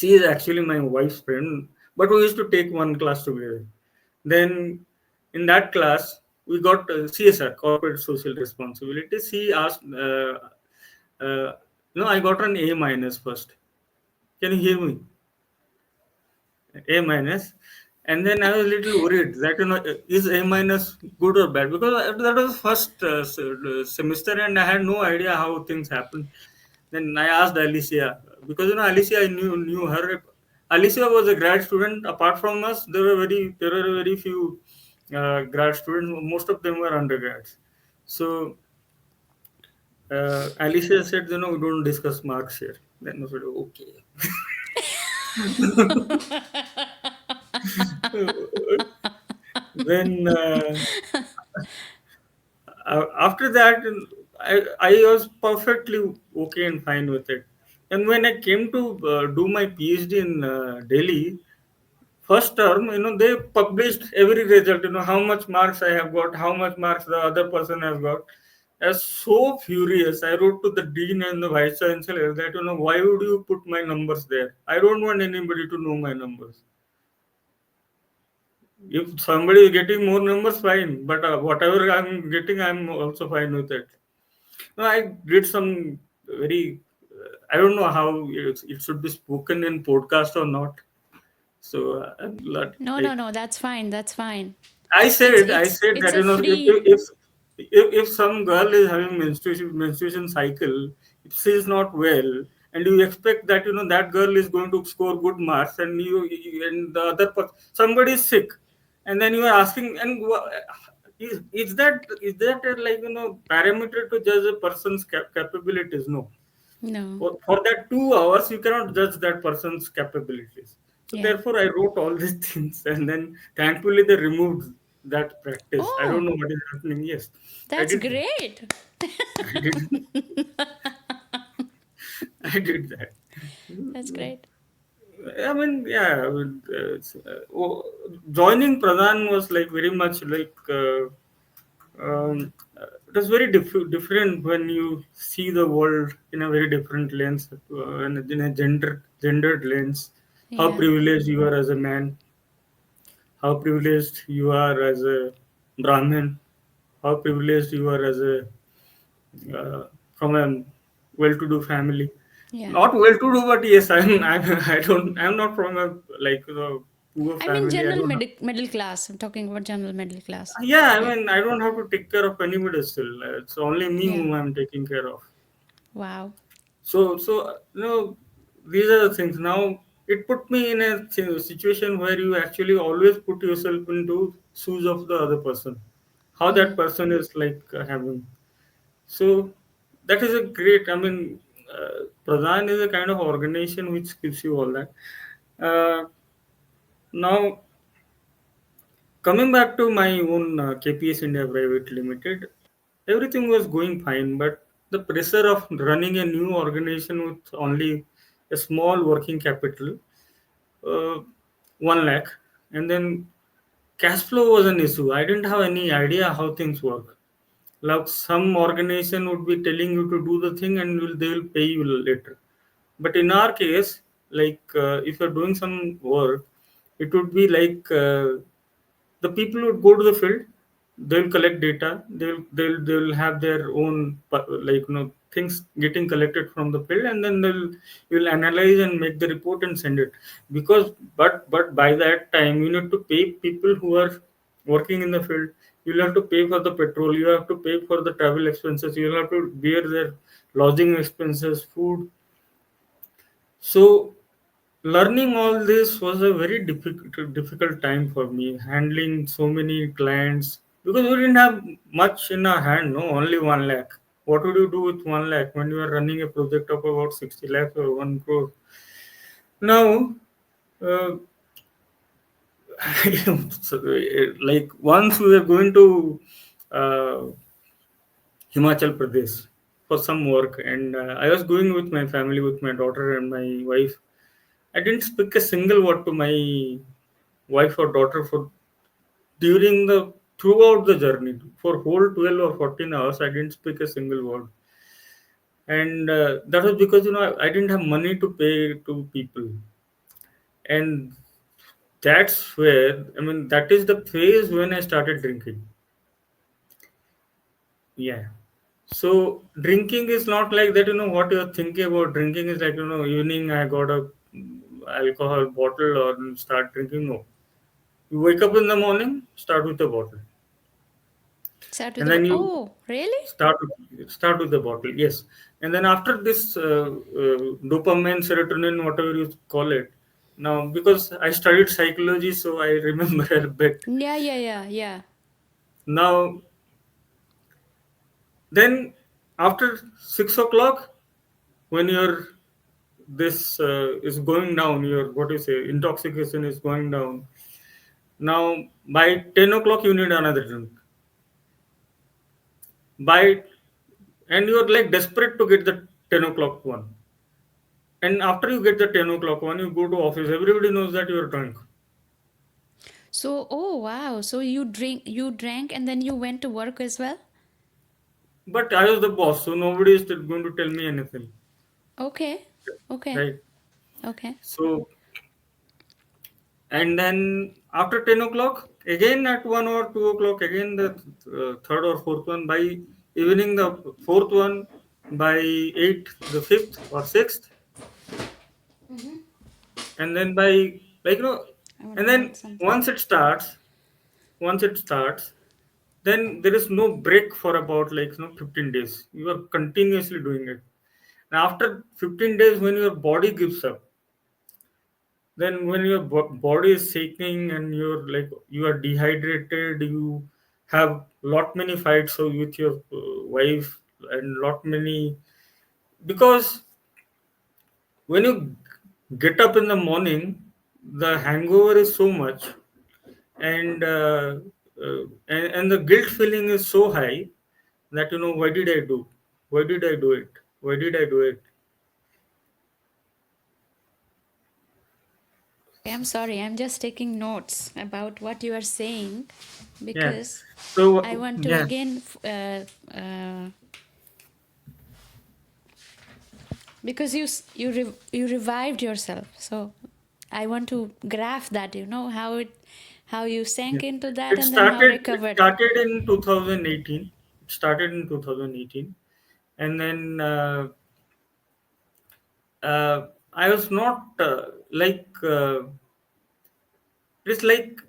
is actually my wife's friend, but we used to take one class together. Then in that class, we got CSR, corporate social responsibility. She asked, no, I got an A minus first. Can you hear me? A minus. And then I was a little worried that, is A minus good or bad? Because that was first semester and I had no idea how things happen. Then I asked Alicia, because, Alicia, I knew her. Alicia was a grad student. Apart from us, there were very few grad students. Most of them were undergrads. So Alicia said, we don't discuss marks here. Then I said, okay. Then after that, I was perfectly okay and fine with it. And when I came to do my PhD in Delhi, first term, they published every result, how much marks I have got, how much marks the other person has got. I was so furious. I wrote to the dean and the vice chancellor that, why would you put my numbers there? I don't want anybody to know my numbers. If somebody is getting more numbers, fine. But whatever I'm getting, I'm also fine with it. No, I did some very. I don't know how it should be spoken in podcast or not. So, No, no, like no. That's fine. That's fine. I said It's that, a free. if some girl is having menstruation cycle, if she is not well, and you expect that that girl is going to score good marks, and and the somebody is sick, and then you are asking, and is that like parameter to judge a person's capabilities? No. No. For that 2 hours, you cannot judge that person's capabilities. So Yeah. therefore, I wrote all these things, and then thankfully they removed that practice. I don't Oh, know what is happening. Yes, I that's did that. great. I did. I did that. That's great. I mean, yeah. Joining Pradhan was like very much like. It was very different when you see the world in a very different lens, and in a gendered lens. How Yeah. privileged you are as a man, how privileged you are as a Brahmin, how privileged you are as a from a well-to-do family. Yeah. Not well-to-do, but yes, I'm not from a like poor I mean, family. I general don't. middle class. I'm talking about general middle class. Yeah, I Yeah. mean, I don't have to take care of anybody still. It's only me Yeah. whom I'm taking care of. Wow. So these are the things. Now it put me in a situation where you actually always put yourself into shoes of the other person, how that Hmm. person is like having. So that is a great. I mean, Pradhan is a kind of organization which gives you all that. Now coming back to my own KPS India Private Limited, everything was going fine, but the pressure of running a new organization with only a small working capital, uh, 1 lakh, and then cash flow was an issue. I didn't have any idea how things work. Like some organization would be telling you to do the thing and they will pay you later. But in our case, like if you're doing some work, it would be like the people would go to the field, they'll collect data, they'll have their own like things getting collected from the field, and then you'll analyze and make the report and send it. Because but by that time you need to pay people who are working in the field. You'll have to pay for the petrol, you have to pay for the travel expenses, you'll have to bear their lodging expenses, food. So learning all this was a very difficult time for me, handling so many clients, because we didn't have much in our hand. No, only 1 lakh. What would you do with 1 lakh when you are running a project of about 60 lakhs or 1 crore? Now, uh, So, like once we were going to uh, Himachal Pradesh for some work, and I was going with my family, with my daughter and my wife. I didn't speak a single word to my wife or daughter for during the throughout the journey for whole 12 or 14 hours. I didn't speak a single word, and that was because I didn't have money to pay to people, and that's where I mean that is the phase when I started drinking. Yeah. So drinking is not like that, what you're thinking about drinking is like, evening I got a alcohol bottle or start drinking. No. You wake up in the morning, start with the bottle. Start with And the. then you Oh, really? start with the bottle, yes. And then after this dopamine, serotonin, whatever you call it. Now, because I studied psychology, so I remember a bit. Yeah, yeah, yeah, yeah. Now, then after 6 o'clock, when your this is going down, your what you say intoxication is going down. Now by 10 o'clock you need another drink. By and you're like desperate to get the 10 o'clock one. And after you get the 10 o'clock one, you go to office. Everybody knows that you're drunk. So, oh wow. So you drank, and then you went to work as well? But I was the boss, so nobody is going to tell me anything, Okay. Okay. right? Okay. So and then after 10 o'clock, again at 1 or 2 o'clock, again the third or fourth one. By evening, the fourth one. By eight, the fifth or sixth, and then by like I want and to write then something. once it starts, then there is no break for about 15 days. You are continuously doing it. And after 15 days, when your body gives up, then when your body is shaking and you're like you are dehydrated, you have lot many fights so with your wife and lot many, because when you get up in the morning, the hangover is so much, and and the guilt feeling is so high that why did I do, why did I do it, why did I do it. Okay, I'm sorry. I'm just taking notes about what you are saying Yeah. because I So want to yeah. again, because you revived yourself. So I want to graph that. How how you Yeah. sank into that It and then how started. It recovered. started in 2018. It started in 2018, and then I was not it's like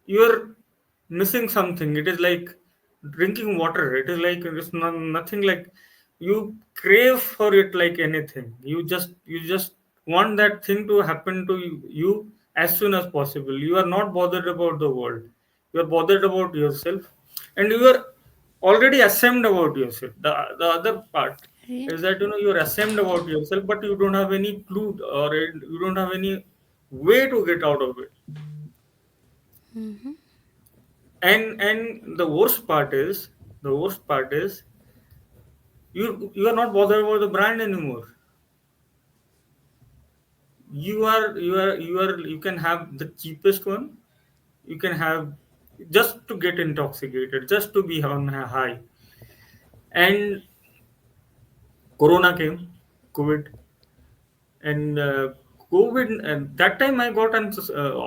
you're missing something. It is like drinking water. It is like it's nothing like you crave for it like anything. You just want that thing to happen to you as soon as possible. You are not bothered about the world. You are bothered about yourself, and you are already ashamed about yourself. The other part Really? is that you're ashamed about yourself, but you don't have any clue or you don't have any way to get out of it. And the worst part is you are not bothered about the brand anymore. You can have the cheapest one. You can have just to get intoxicated, just to be on a high. And corona came, covid, and covid, and that time I got an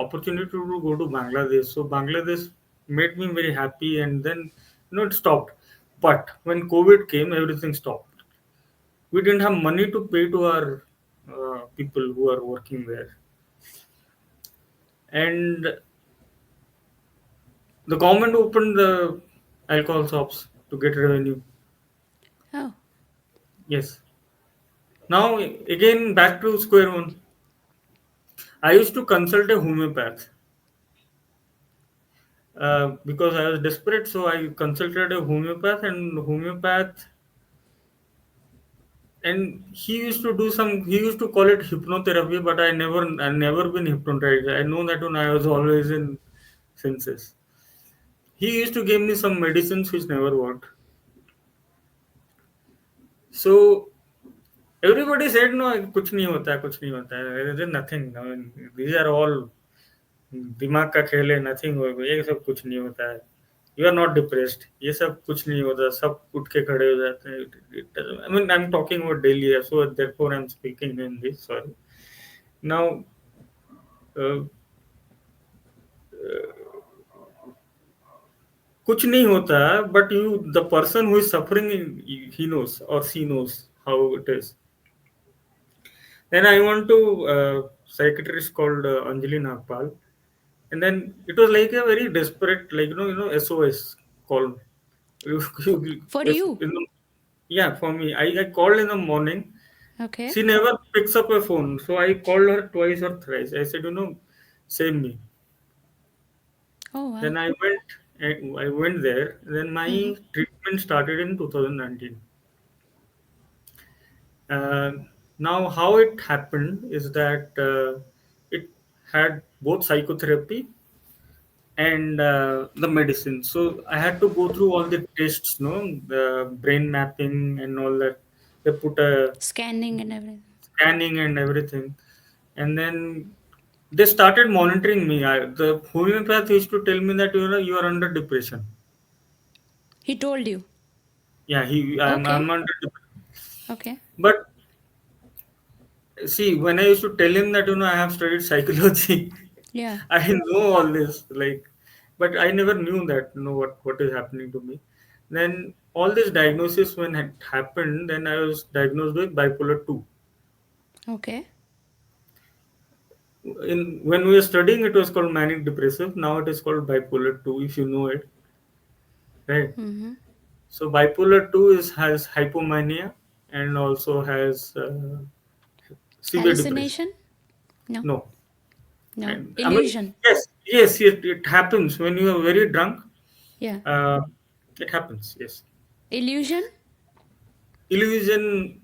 opportunity to go to Bangladesh. So Bangladesh made me very happy, and then it stopped. But when covid came, everything stopped. We didn't have money to pay to our people who are working there, and the government opened the alcohol shops to get revenue. Oh, Yes. Now again back to square one. I used to consult a homeopath because I was desperate, so I consulted a homeopath, and homeopath and he used to call it hypnotherapy, but I never been hypnotized. I know that when I was always in senses. He used to give me some medicines which never worked. So everybody said no, कुछ नहीं होता है, कुछ नहीं होता है. There is nothing. I mean, these are all दिमाग का खेल है, नथिंग होगा, ये सब कुछ नहीं होता है. यू आर नॉट डिप्रेस्ड, ये सब कुछ नहीं होता, सब उठ के खड़े हो जाते हैं. I mean I am talking about daily, so therefore I am speaking in this, sorry. Now कुछ नहीं होता, but you the person who is suffering, he knows और she knows how it is. Then I went to psychiatrist called Anjali Nagpal, and then it was like a very desperate, like SOS call. For you? Yeah, for me, I called in the morning. Okay. She never picks up a phone, so I called her twice or thrice. I said, save me. Oh, wow. Then I went there. Then my Mm-hmm. treatment started in 2019. Uh, Now, how it happened is that it had both psychotherapy and the medicine. So I had to go through all the tests, the brain mapping and all that. They put a Scanning and everything. scanning and everything, and then they started monitoring me. The homeopath used to tell me that you are under depression. He told you. Yeah, I'm Okay. under depression. Okay. But see, when I used to tell him that I have studied psychology, Yeah. I know all this, like, but I never knew that, what is happening to me. Then all this diagnosis when it happened, then I was diagnosed with bipolar two. Okay. In When we were studying, it was called manic depressive. Now it is called bipolar two, if you know it, right? Mm-hmm. So bipolar two is has hypomania and also has severe depression. Hallucination? No. No, No. and I mean, Illusion? yes, it happens when you are very drunk. Yeah. Uh, it happens, yes. Illusion? Illusion,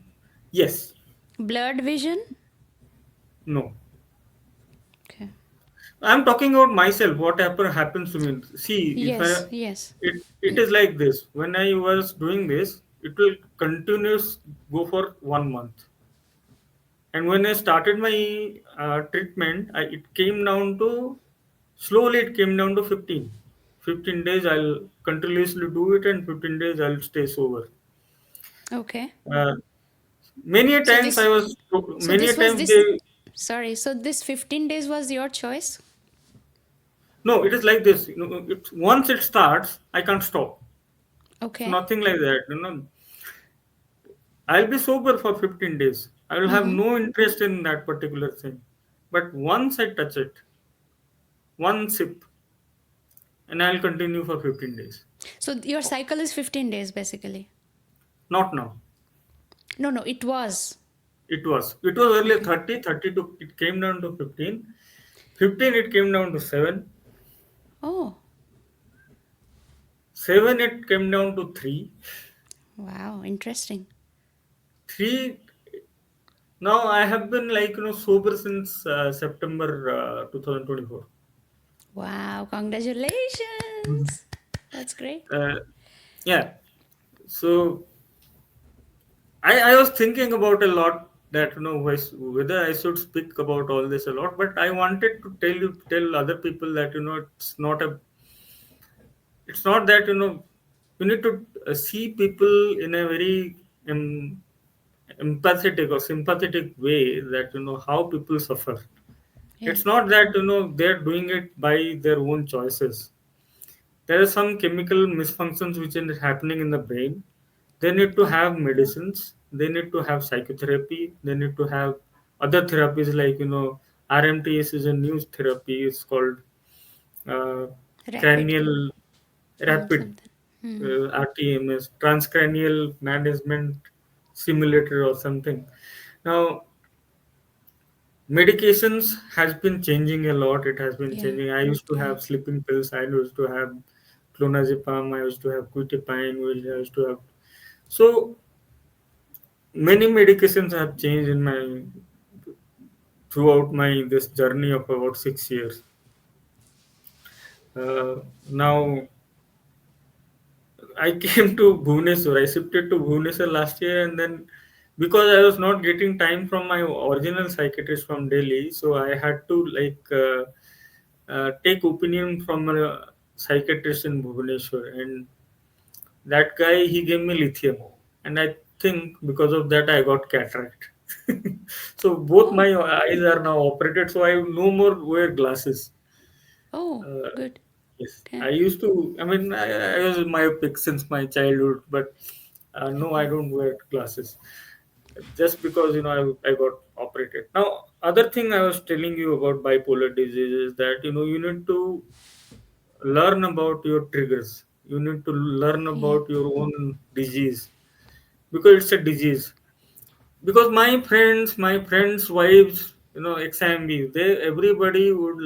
yes. Blurred vision? No. Okay. I'm talking about myself, whatever happens to me. See, if Yes. Yes. it is like this. When I was doing this, it will continuous go for 1 month. And when I started my treatment, it came down to slowly. It came down to 15. 15 days I'll continuously do it, and 15 days I'll stay sober. Okay. Uh, Many So times I this was, so many this was times this they, sorry, so this 15 days was your choice? no, it is like this. Once it starts, I can't stop. It's Okay. nothing like that. I'll be sober for 15 days. I will have Mm-hmm. no interest in that particular thing. But once I touch it, one sip, and I'll continue for 15 days. So your cycle is 15 days basically. Not now. No, no, it was. It was earlier Okay. 30, 32. It came down to 15. 15, it came down to 7. Oh, 7, it came down to 3. wow, interesting. 3, now I have been like, sober since September 2024. Wow, congratulations. That's great. Uh, yeah. So I was thinking about a lot that whether I should speak about all this a lot, but I wanted to tell other people that it's not that you need to see people in a very empathetic or sympathetic way, that how people suffer. Yeah. It's not that they're doing it by their own choices. There are some chemical misfunctions which are happening in the brain. They need to Yeah. have medicines. They need to have psychotherapy. They need to have other therapies, like RMTS is a new therapy. It's called uh, Rapid. cranial rapid Something. Hmm. RTMS, transcranial management simulator or something. Now, medications has been changing a lot. It has been Yeah. changing. I used to Yeah. have sleeping pills. I used to have clonazepam. I used to have quetiapine. I used to have. So many medications have changed in my throughout my this journey of about 6 years. Now I came to Bhubaneswar. I shifted to Bhubaneswar last year, and then because I was not getting time from my original psychiatrist from Delhi, so I had to take opinion from a psychiatrist in Bhubaneswar, and that guy he gave me lithium, and I think because of that I got cataract. So both Oh, my eyes are now operated, so I no more wear glasses. oh, Uh, good. yes, I Okay. used to. I mean, I was myopic since my childhood, but no, I Okay. don't wear glasses just because I got operated. Now, other thing I was telling you about bipolar disease is that you need to learn about your triggers. You need to learn Yeah. about your own disease because it's a disease. Because my friends' wives, ex-IMB, they everybody would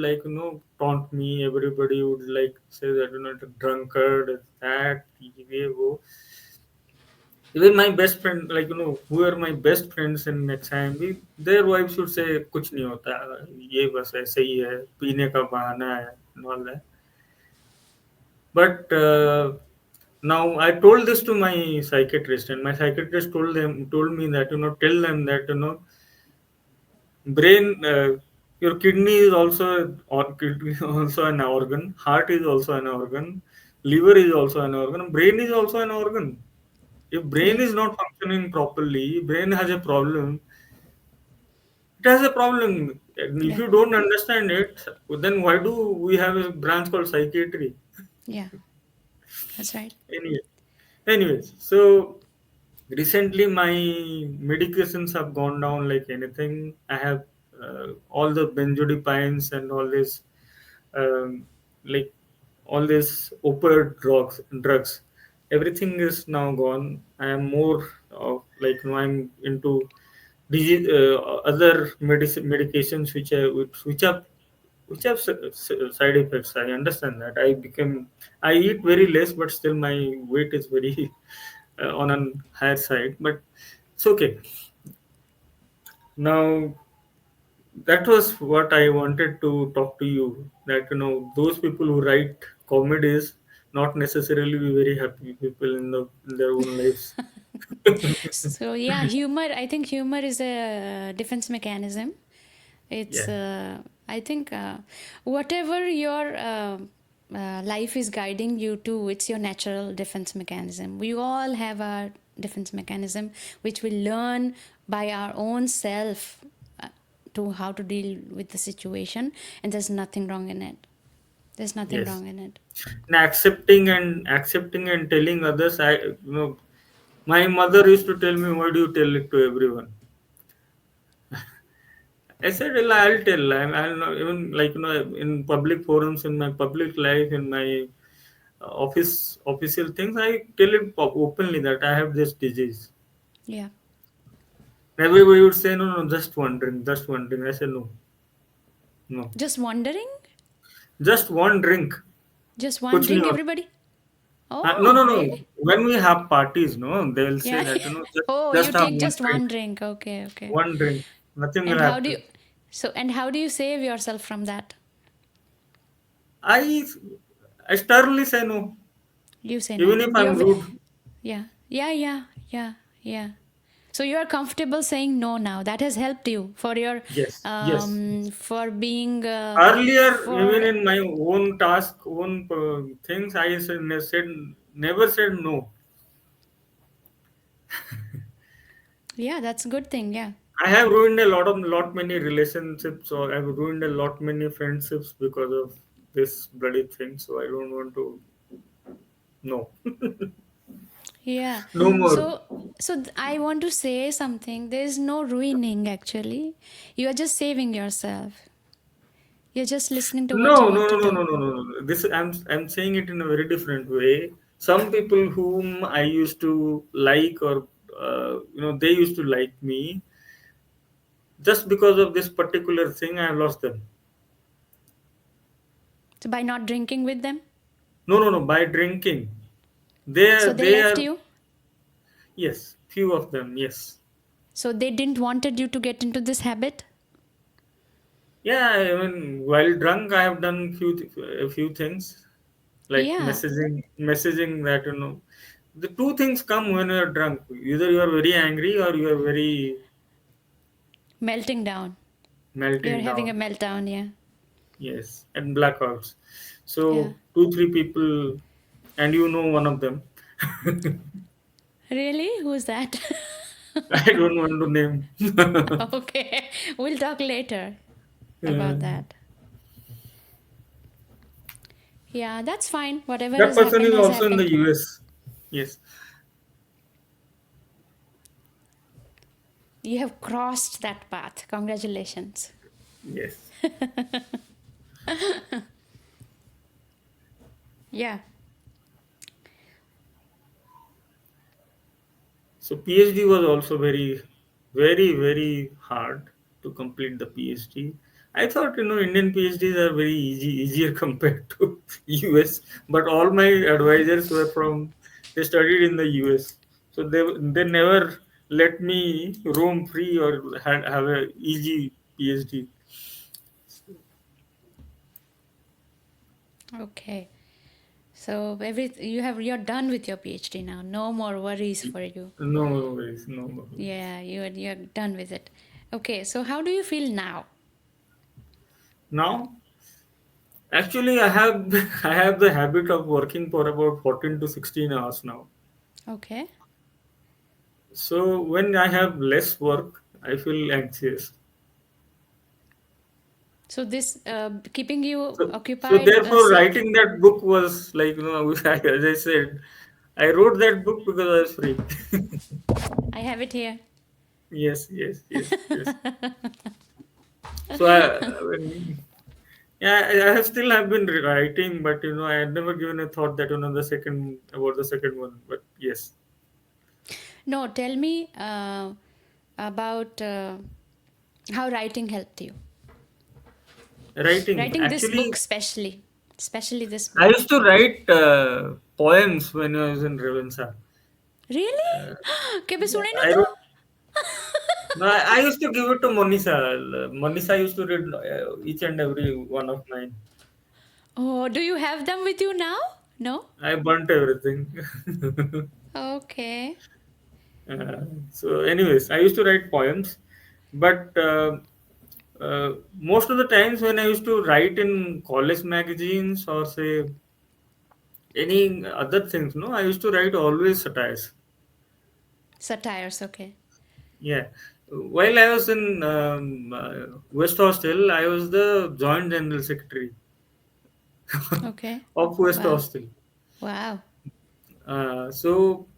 taunt me. Everybody would say that it's a drunkard, it's that, ये वो. Even my best friend, who are my best friends in ex-IMB, their wives would say कुछ नहीं होता, ये बस ऐसे ही है, पीने का बहाना है, and all that. But now I told this to my psychiatrist, and my psychiatrist told me that tell them that brain, your kidney is also or kidney is also an organ, heart is also an organ, liver is also an organ, brain is also an organ. If brain is Yes. not functioning properly, brain has a problem. It has a problem. And if Yeah. you don't understand it, then why do we have a branch called psychiatry? Yeah. That's right. Anyway, anyways, so recently my medications have gone down like anything. I have all the benzodiazepines and all this, um, like all these opioid drugs. Everything is now gone. I am more of I'm into disease, other medications which have side effects. I understand that. I eat very less, but still my weight is very on a higher side. But it's okay. Now that was what I wanted to talk to you. That those people who write comedies not necessarily be very happy people in their own lives. So yeah, humor. I think humor is a defense mechanism. It's. Yeah. I think whatever your life is guiding you to, it's your natural defense mechanism. We all have our defense mechanism, which we learn by our own self to how to deal with the situation, and there's nothing wrong in it. There's nothing Yes. wrong in it. And accepting and telling others. My mother used to tell me, "Why do you tell it to everyone?" I said, "Well, I'll tell. I'll not even in public forums, in my public life, in my official things. I tell it openly that I have this disease." Yeah. Everybody would say, "No, no, just wondering, just wondering." I said, "No, no, Just wondering. just one drink. Just one कुछ नहीं drink, होता." everybody. No, Oh, no, no. really? When we have parties, no, they'll say Yeah. that just, Oh, you just have take one just drink, one drink. Okay, okay. one drink. Nothing will And how do you happen. and how do you save yourself from that? I I sternly say no, You say even no. if I'm rude. Yeah. Yeah, yeah, yeah, yeah. So you are comfortable saying no now. That has helped you for your Yes, yes, yes. for being Earlier, even for in my own task, own things, I said never said no. yeah, that's a good thing. Yeah. I have ruined lot many relationships, or I've ruined a lot many friendships because of this bloody thing. So I don't want to. No, Yeah. no more. So I want to say something. There is no ruining actually. You are just saving yourself. You're just listening to what you No, no, want to no, no, do. no, no, no, no. This I'm saying it in a very different way. Some people whom I used to like, or they used to like me, just because of this particular thing, I lost them. So by not drinking with them, No, no, no. By drinking, they so are they they left are you. yes, few of them. Yes, So they didn't wanted you to get into this habit? Yeah, I mean, while drunk, I have done a few things like Yeah, messaging that the two things come when you are drunk. Either you are very angry or you are very melting down. You're melting having a down. meltdown, yeah. Yes, and blackouts. Yeah. So two, three people, and you know one of them. Really? Who's that? I don't want to name. Okay, we'll talk later Uh, about that. Yeah, that's fine. Whatever that has person happened is has also in the happened. US. Yes, You have crossed that path. Congratulations. yes. Yeah. So PhD was also very hard to complete the PhD. I thought Indian PhDs are very easier compared to US, but all my advisors were from they studied in the US, so they never let me roam free or have a easy PhD. Okay. So you're done with your PhD now. No more worries for you. No worries, no worries. Yeah, you're done with it. Okay, so how do you feel now? Now, actually, I have I have the habit of working for about 14 to 16 hours now. Okay. So when I have less work, I feel anxious. So this keeping you So occupied therefore, writing that book was like as I said, I wrote that book because I was free. I have it here. Yes, yes, yes, yes. So yeah, I still have been writing, but I had never given a thought that the second about the second one. But yes, No, tell me about how writing helped you. writing Writing this book actually, especially this I book. used to write poems when I was in Revensa. Really? Uh, केबे yeah, सुनेन I त? wrote. No, I used to give it to Monisa. Monisa used to read each and every one of mine. Oh, do you have them with you now? No? I burnt everything. Okay. So, anyways, I used to write poems, but most of the times when I used to write in college magazines or say any other things, no, I used to write always satires. Satires, okay. Yeah. While I was in West Hostel, I was the joint general secretary Okay. of West Wow. Hostel. Wow. So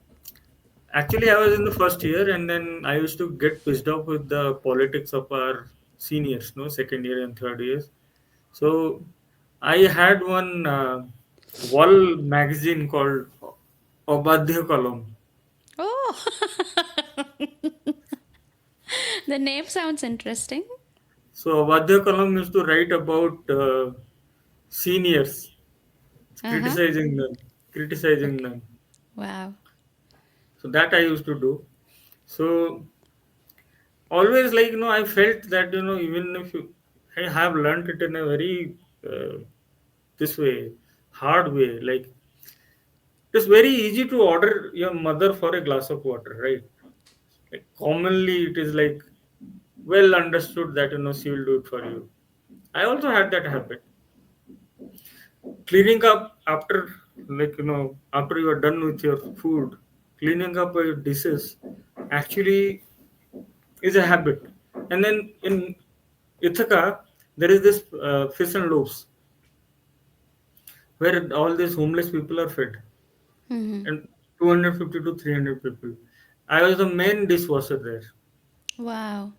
actually, I was in the first year, and then I used to get pissed off with the politics of our seniors, no, second year and third years. So I had one wall magazine called Obadhya Column. Oh, the name sounds interesting. So Obadhya Column used to write about seniors, Uh huh. criticizing them, criticizing Okay. them. Wow. So that I used to do. So always like I felt that even if I have learned it in a very this way hard way, like it's very easy to order your mother for a glass of water, right? Like commonly it is like well understood that she will do it for you. I also had that habit. Cleaning up after, like after you are done with your food, cleaning up your dishes actually is a habit. And then in Ithaca, there is this fish and loaves where all these homeless people are fed, Mm-hmm. and 250 to 300 people. I was the main dishwasher there, Wow.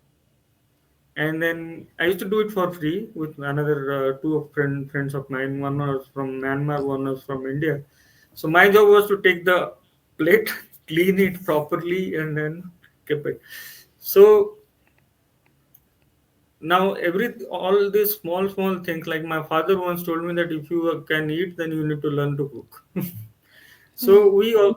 and then I used to do it for free with another two of friends of mine. One was from Myanmar, one was from India. So my job was to take the plate, clean it properly, and then keep it. So now all these small things, like my father once told me that if you can eat, then you need to learn to cook. Hmm. So we all.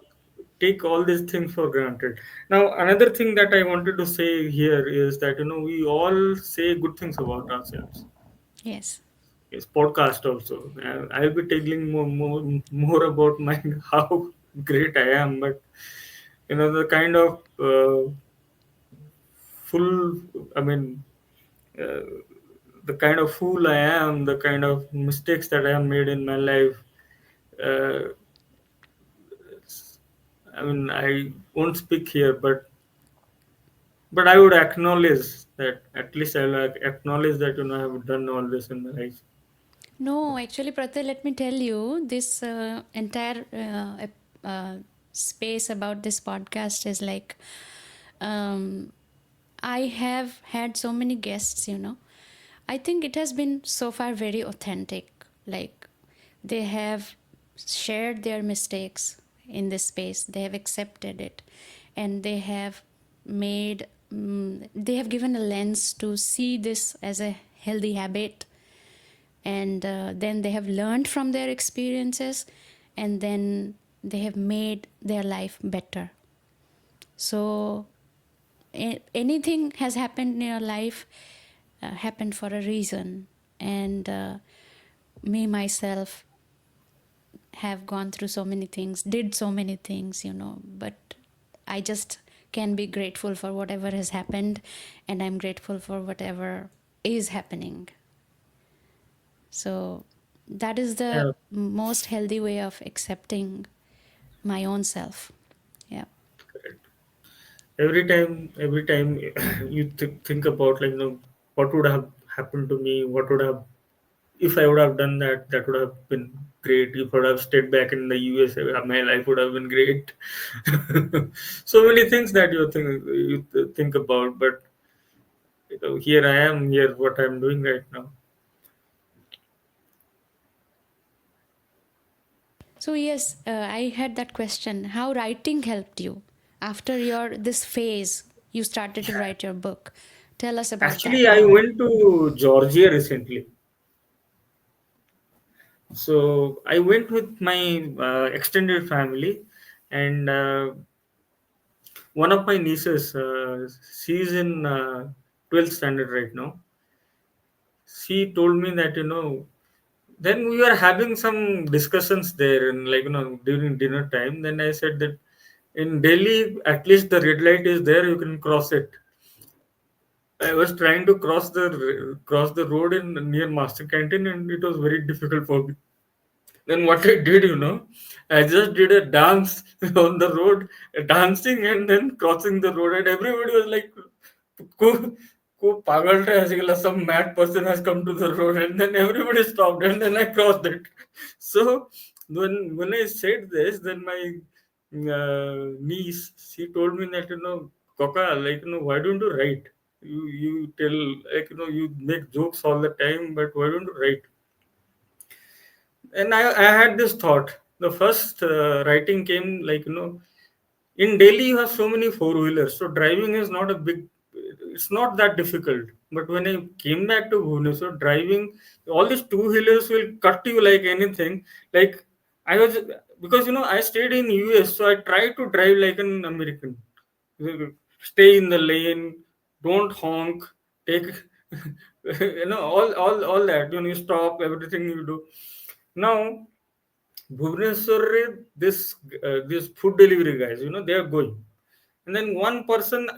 take all these things for granted. Now, another thing that I wanted to say here is that we all say good things about ourselves. Yes. Yes, podcast also. I'll be telling more about my how great I am, but the kind of full. I mean, uh, the kind of fool I am, the kind of mistakes that I have made in my life. Uh, I mean, I won't speak here, but I would acknowledge that, at least I'll acknowledge that I have done all this in my life. No, actually, Pratyay, let me tell you, this entire space about this podcast is like, um, I have had so many guests. I think it has been so far very authentic. Like, they have shared their mistakes in this space, they have accepted it, and they have they have given a lens to see this as a healthy habit, and then they have learned from their experiences, and then they have made their life better. So anything has happened in your life happened for a reason, and me myself have gone through so many things, did so many things, but I just can be grateful for whatever has happened, and I'm grateful for whatever is happening. So that is the Yeah, most healthy way of accepting my own self. Yeah. correct. Every time you think about, like, what would have happened to me, what would have, if I would have done that, that would have been great. If I would have stayed back in the US, my life would have been great. So many things that you think about, but here I am, here what I'm doing right now. So yes, I had that question. How writing helped you after your this phase? You started to write your book. Tell us about that. Actually, I How? went to Georgia recently. So I went with my extended family, and one of my nieces, she's in 12th standard right now. She told me that, then we were having some discussions there, and, like, during dinner time. Then I said that in Delhi, at least the red light is there, you can cross it. I was trying to cross the road in near Master Canteen, and it was very difficult for me. Then what I did, I just did a dance on the road, dancing and then crossing the road, and everybody was like, "Ko, ko pagal hai, aise gala, some mad person has come to the road," and then everybody stopped, and then I crossed it. So when I said this, then my niece, she told me that, Kaka, like, why don't you write? You tell, like, you make jokes all the time, but why don't you write? And I had this thought. The first writing came, like, in Delhi you have so many four wheelers, so driving is not a big. It's not that difficult. But when I came back to Bhubaneswar, driving, all these two wheelers will cut you like anything. Like, I was, because I stayed in US, so I tried to drive like an American. Stay in the lane, don't honk, take all that. You stop everything you do. Now, Bhubaneswar, this food delivery guys, they are going, and then one person,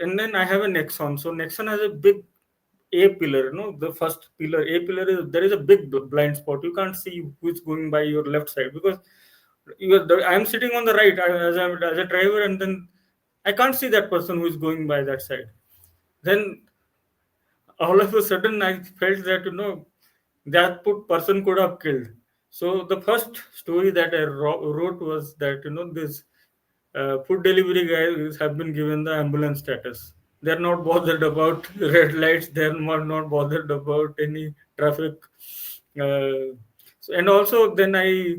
and then I have a Nexon. So Nexon has a big A pillar. The first pillar, A pillar, is there is a big blind spot. You can't see who's going by your left side, because I'm sitting on the right, as a driver, and then I can't see that person who is going by that side. Then all of a sudden I felt that, that person could have killed. So the first story that I wrote was that, this food delivery guys have been given the ambulance status. They're not bothered about red lights. They're not bothered about any traffic. And also, then I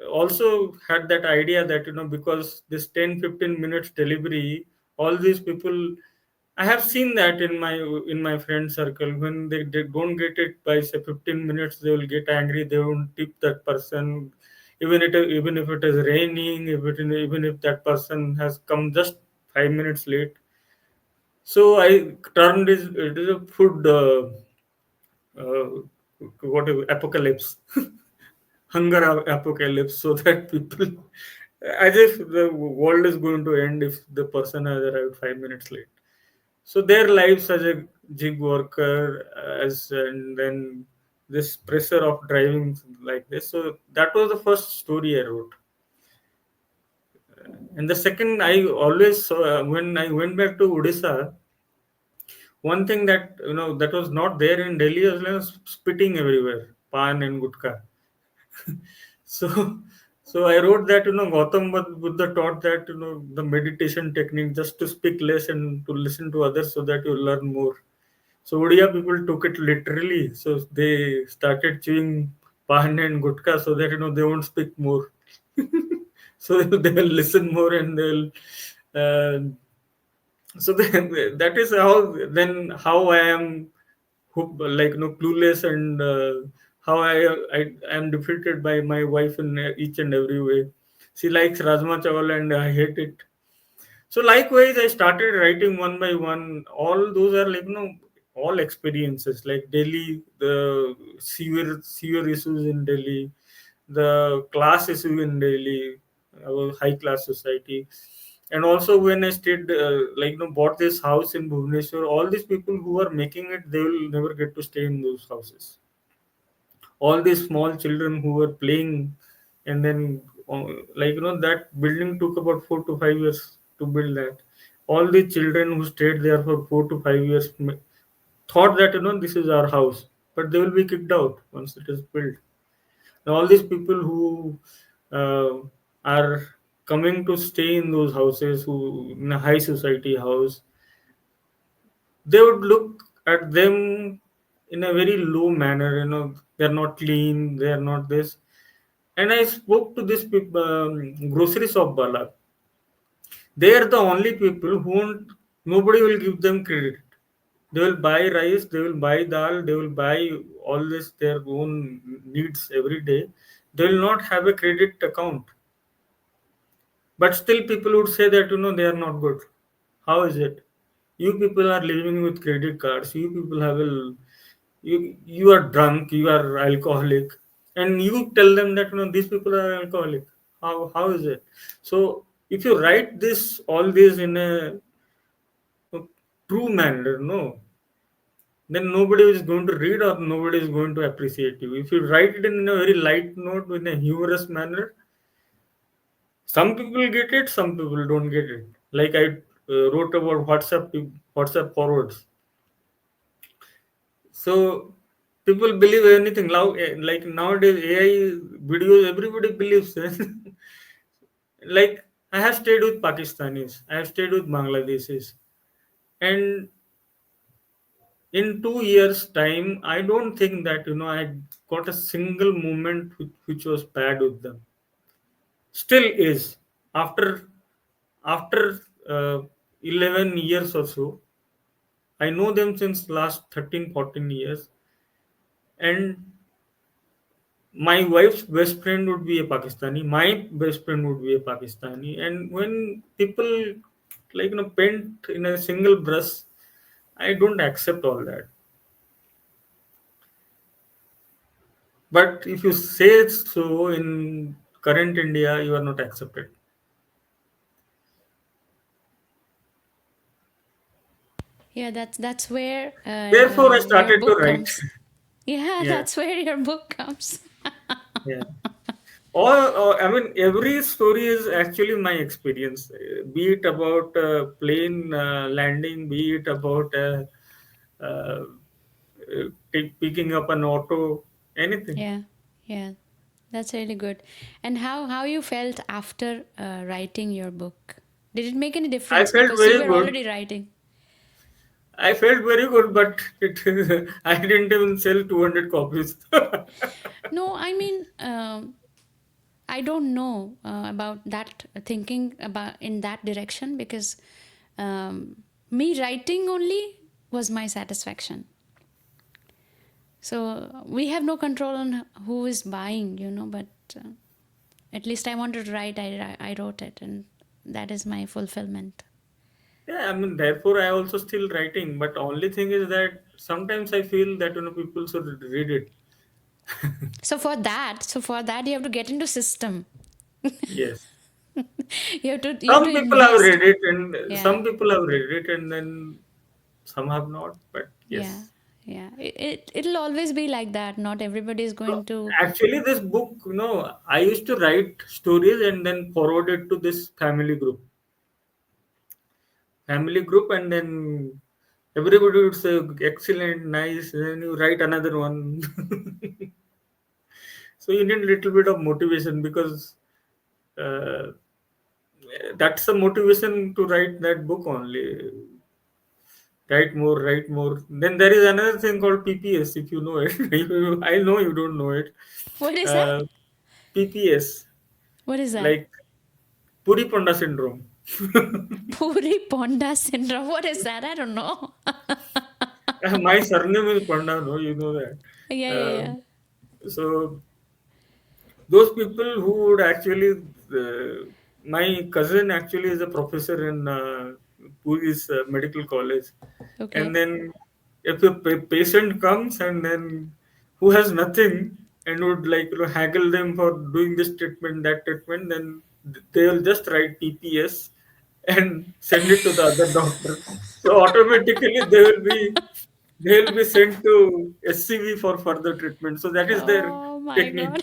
also had that idea that, because this 10-15 minutes delivery, all these people, I have seen that in my friend circle. When they don't get it by, say, 15 minutes, they will get angry. They won't tip that person. Even if it is raining, even if that person has come just 5 minutes late. So I turned it is a food uh, what is apocalypse, hunger apocalypse, so that people, as if the world is going to end if the person has arrived 5 minutes late. So their lives as a gig worker, as and then this pressure of driving like this. So that was the first story I wrote. And the second, I always saw, when I went back to Odisha, one thing that that was not there in Delhi was spitting everywhere, pan and gutka. So, so I wrote that Gautam Buddha taught that the meditation technique just to speak less and to listen to others so that you learn more. So Odia people took it literally. So they started chewing pan and gutka so that they won't speak more. So they'll listen more and they'll. Uh, so then, that is how I am like clueless, and how I am defeated by my wife in each and every way. She likes rajma chawal and I hate it. So likewise, I started writing one by one. All those are like all experiences, like Delhi, the sewer issues in Delhi, the class issue in Delhi, our high class society, and also when I stayed like bought this house in Bhubaneswar. All these people who are making it, they will never get to stay in those houses. All these small children who were playing, and then like that building took about 4 to 5 years to build that. All the children who stayed there for 4 to 5 years thought that this is our house, but they will be kicked out once it is built. Now all these people who uh, are coming to stay in those houses, who in a high society house, they would look at them in a very low manner. They're not clean, they're not this. And I spoke to this people, grocery shop bala. They are the only people who won't, nobody will give them credit. They will buy rice, they will buy dal, they will buy all this their own needs every day. They will not have a credit account. But still people would say that they are not good. How is it? You people are living with credit cards. You people have a you are drunk, you are alcoholic, and you tell them that these people are alcoholic. How is it? So if you write this all this in a true manner, no, then nobody is going to read or nobody is going to appreciate you. If you write it in a very light note, in a humorous manner, some people get it, some people don't get it. Like I wrote about WhatsApp forwards. So people believe anything. Now, like nowadays, AI videos, everybody believes. Like I have stayed with Pakistanis, I have stayed with Bangladeshis, and in 2 years' time, I don't think that I got a single moment which was bad with them. Still is after 11 years or so. I know them since last 13, 14 years, and my wife's best friend would be a Pakistani. My best friend would be a Pakistani. And when people like paint in a single brush, I don't accept all that. But if you say so in current India, you are not accepted. Yeah, that's where Therefore, I your started to book write. comes. Yeah, Yeah, that's where your book comes. yeah. Or I mean, every story is actually my experience. Be it about plane landing, be it about uh, picking up an auto, anything. Yeah, yeah, that's really good. And how you felt after writing your book? Did it make any I difference? felt Because you very were good. already writing. I felt very good, but I didn't even sell 200 copies. No, I mean, I don't know about that thinking about in that direction because me writing only was my satisfaction. So we have no control on who is buying, but At least I wanted to write. I wrote it, and that is my fulfillment. Yeah, I mean, therefore, I also still writing. But only thing is that sometimes I feel that people should read it. So for that, you have to get into system. Yes, You have to some people have invest. read it, and Yeah, some people have read it, and then some have not. But yeah, yes, yeah. It'll always be like that. Not everybody is so going to. actually, this book, I used to write stories and then forward it to this family group, and then everybody would say, "Excellent, nice." And then you write another one. So you need a little bit of motivation because uh, that's the motivation to write that book only. Write more, write more. Then there is another thing called PPS, if you know it. I know you don't know it. What is that? Uh, PPS, What is that? like Puri Ponda syndrome. Puri Ponda syndrome. What is that? I don't know. My surname is Ponda, no, you know that. Yeah, yeah, Um, yeah. so those people who would actually, my cousin actually is a professor in Puri's medical college, and Okay. then if a patient comes and then who has nothing and would like haggle them for doing this treatment, that treatment, then they will just write PPS and send it to the other doctor. So automatically they will be sent to SCV for further treatment. So that is their Oh my technique. God.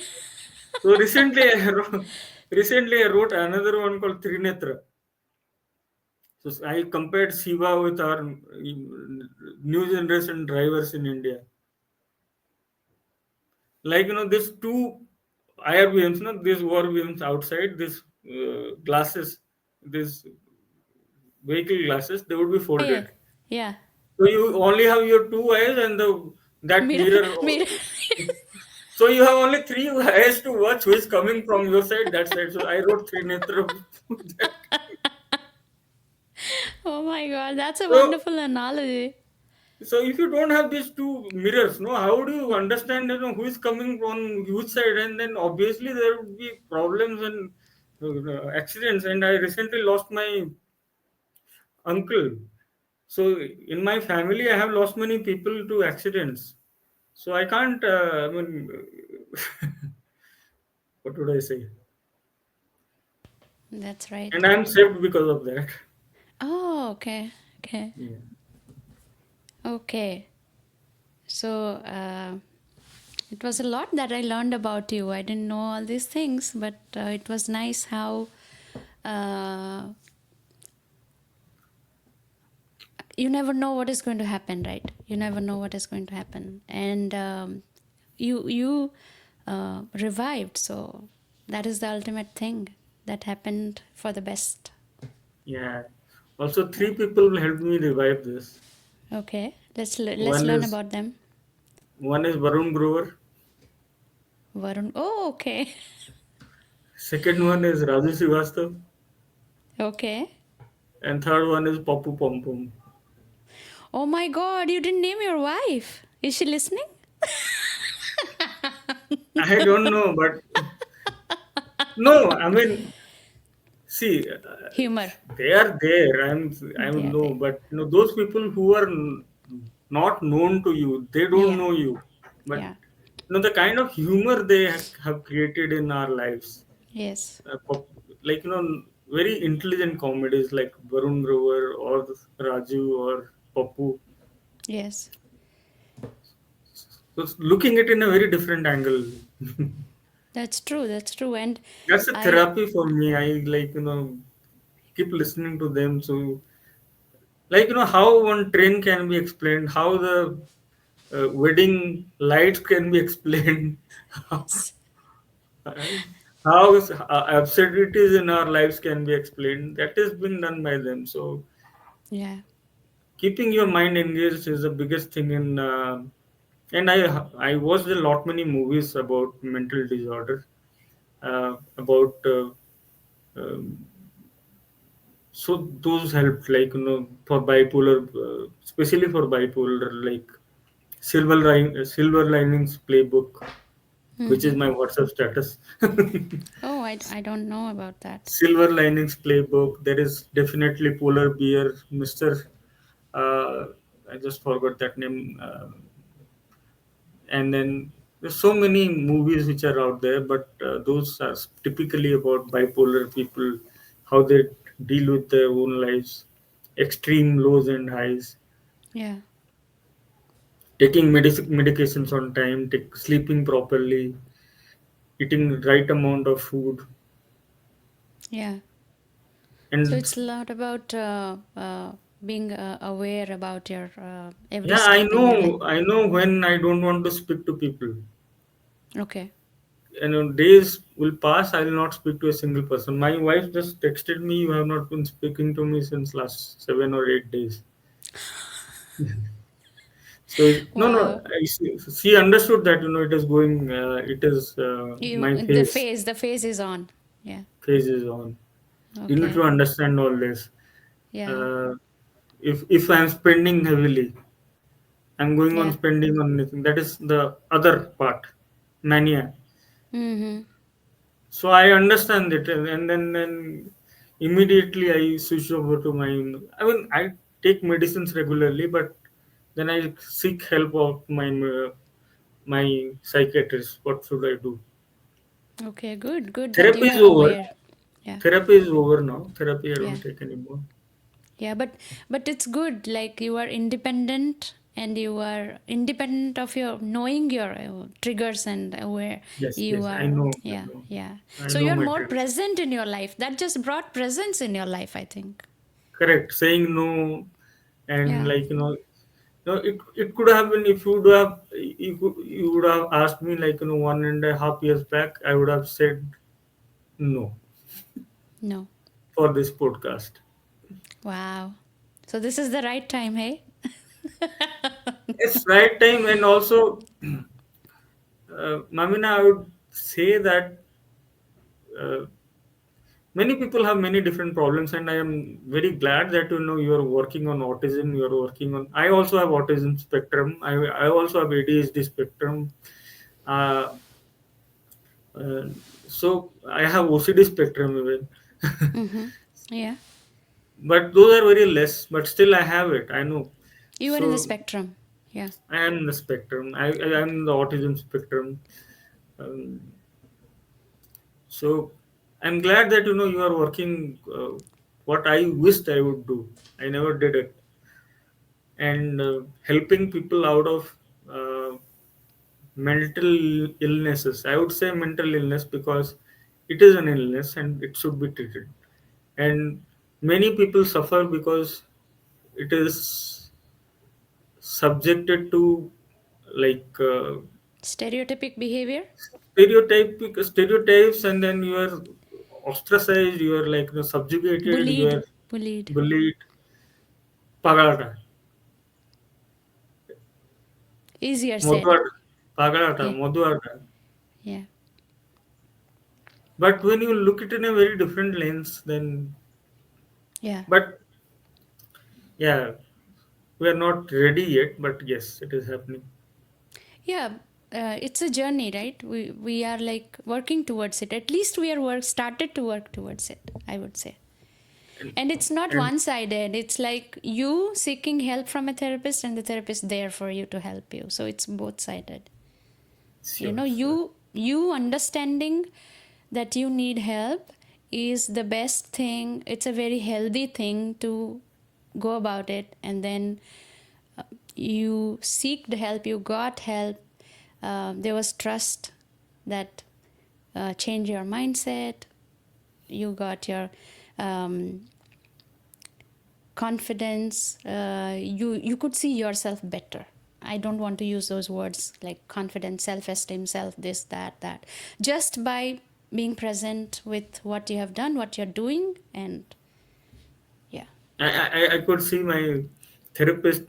So recently I wrote another one called Trinetra. So I compared Shiva with our new generation drivers in India. Like these two IRBMs, these ORBMs outside, these glasses, these vehicle glasses, they would be Yeah, yeah, folded. yeah. So you only have your two eyes and that Mirror, mirror. mirror. So you have only three eyes to watch who is coming from your side, that side. So I wrote Trinetra. Oh my God, that's a So wonderful analogy. So if you don't have these two mirrors, no, how do you understand who is coming on which side? And then obviously there would be problems and accidents. And I recently lost my uncle. So in my family, I have lost many people to accidents. So I can't. I mean, what would I say? That's right. And I'm saved because of that. Oh, okay. Okay. Yeah. Okay. So, it was a lot that I learned about you. I didn't know all these things, but it was nice how uh, you never know what is going to happen, right? You never know what is going to happen, and you revived. So that is the ultimate thing that happened for the best. Yeah. Also, Yeah. three people helped me revive this. Okay. Let's One learn is about them. one is Varun Grover. Varun. Oh, okay. Second one is Raju Srivastav. Okay. And third one is Papu Pompom. Oh my God! You didn't name your wife. Is she listening? I don't know, but no, I mean, see, Humor. they are there. I They are know, there. but those people who are not known to you, they don't Yeah. know you. But Yeah. the kind of humor they have created in our lives, Yes. like very intelligent comedies like Varun Grover or Raju or Papu. Yes. So looking at it in a very different angle. That's true. That's true. And That's a I therapy for me. I like, keep listening to them. So, like, how one train can be explained, how the wedding lights can be explained, how, yes. absurdities in our lives can be explained. That is being done by them. So, Yeah. keeping your mind engaged is the biggest thing in. And I watched a lot many movies about mental disorder, about um, so those helped, like for bipolar, especially for bipolar, like Silver Linings Playbook, which is Mm-hmm. my WhatsApp status. Oh, I don't know about that. Silver Linings Playbook. There is definitely Polar Bear, Mister. Uh, I just forgot that name. And then there's so many movies which are out there, but those are typically about bipolar people, how they deal with their own lives, extreme lows and highs, Yeah, taking medications on time, sleeping properly, eating right amount of food, yeah. So and it's a lot about being aware about your every yeah, step in your life. I know when I don't want to speak to people. Okay. Days will pass, I will not speak to a single person. My wife just texted me, you have not been speaking to me since last 7 or 8 days. So no, no, Wow. she understood that it is going, it is You my the phase is on. Yeah. phase is on. You need to Okay. understand all this. Yeah. Uh, if I am spending heavily, I'm going on Yeah. spending on anything. That is the other part, mania. Mm-hmm. So I understand it, and then immediately I switch over to my. I mean, I take medicines regularly, but then I seek help of my psychiatrist. What should I do? Okay. Good. Good that Therapy you is are over. aware. Yeah. Therapy is over now. Therapy I Yeah. don't take anymore. Yeah. But it's good. Like you are independent and you are independent of your knowing your triggers and aware Yes, you yes, I are. know, I Yeah. know, Yeah. I So know you're my more tricks. present in your life. That just brought presence in your life, I think. Correct. Saying no, and Yeah. like no, it could have been if you would have you would have asked me like 1.5 years back, I would have said no No. for this podcast. Wow. So this is the right time, hey? It's right time, and also, Mamina, I would say that uh, many people have many different problems, and I am very glad that you are working on autism. You are working on. I also have autism spectrum. I also have ADHD spectrum. Uh, uh, so I have OCD spectrum even. Mm-hmm. Yeah. But those are very less. But still, I have it. I know. You are in the So spectrum. Yeah. I am in the spectrum. I am in the autism spectrum. Um, So I'm glad that you are working. What I wished I would do, I never did it, and helping people out of uh, mental illnesses. I would say mental illness because it is an illness and it should be treated. And many people suffer because it is subjected to like Stereotypic behavior? stereotypes, and then you are ostracized, you are like subjugated, you Bullied. are Bullied. bullied, pagada, Easier said. modwada, pagada, Yeah. modwada. Yeah. But when you look it in a very different lens, then Yeah. but yeah, we are not ready yet, but yes, it is happening. Yeah. It's a journey, right? We are like working towards it. At least we are started to work towards it, I would say. And, And it's not and one sided. It's like you seeking help from a therapist and the therapist there for you to help you. So it's both sided. sure, sure. You understanding that you need help is the best thing. It's a very healthy thing to go about it, and then you seek the help, you got help. There was trust that changed your mindset. You got your um, confidence. You could see yourself better. I don't want to use those words like confidence, self-esteem, self this, that. Just by being present with what you have done, what you're doing, and yeah. I could see my therapist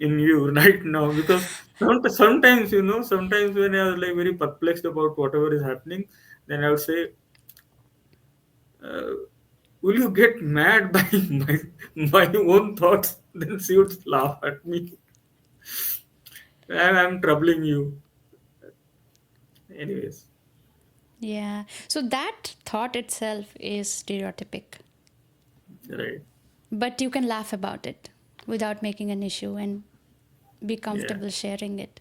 in you right now because sometimes sometimes when I was like very perplexed about whatever is happening, then I would say, uh, "Will you get mad by my own thoughts?" Then she would laugh at me. I'm troubling you, anyways. Yeah. So that thought itself is stereotypic, Right. but you can laugh about it without making an issue and be Yeah. comfortable sharing it.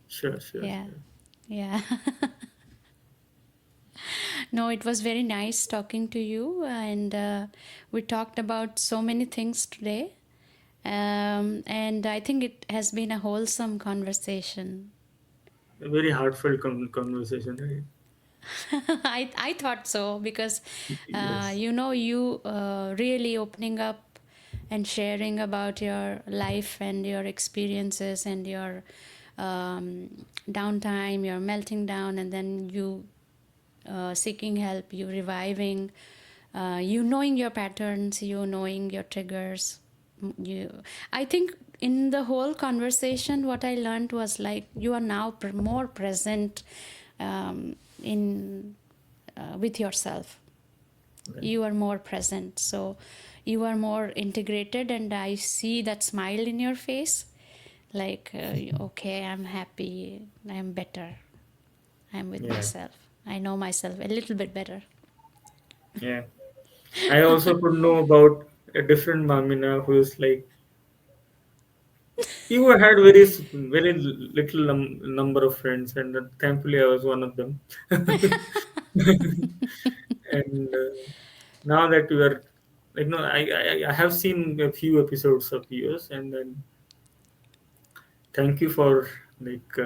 Sure, sure, Yeah. sure. Yeah. No, it was very nice talking to you, and we talked about so many things today. And I think it has been a wholesome conversation. A very heartfelt conversation, right? I thought so because, Yes. you really opening up and sharing about your life and your experiences and your downtime, your melting down, and then you seeking help, you reviving, you knowing your patterns, you knowing your triggers. You, I think in the whole conversation, what I learned was like you are now more present in with yourself. Right. You are more present, so you are more integrated, and I see that smile in your face. Like, okay, I'm happy, I'm better, I'm with Yeah. myself. I know myself a little bit better. Yeah. I also could know about a different Mamina who is like, you had very little number of friends, and thankfully I was one of them. And now that you are, like, no, I have seen a few episodes of yours, and then thank you for like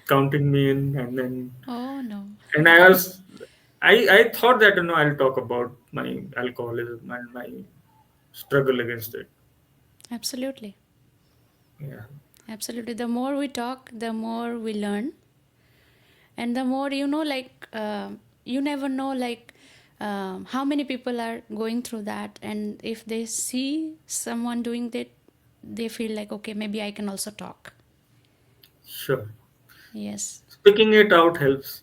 counting me in, and then Oh no. and I was I thought that I'll talk about my alcoholism and my struggle against it. Absolutely. Yeah, Absolutely. The more we talk, the more we learn, and the more like you never know, like how many people are going through that, and if they see someone doing that, they feel like, okay, maybe I can also talk. sure. Yes. Speaking it out helps.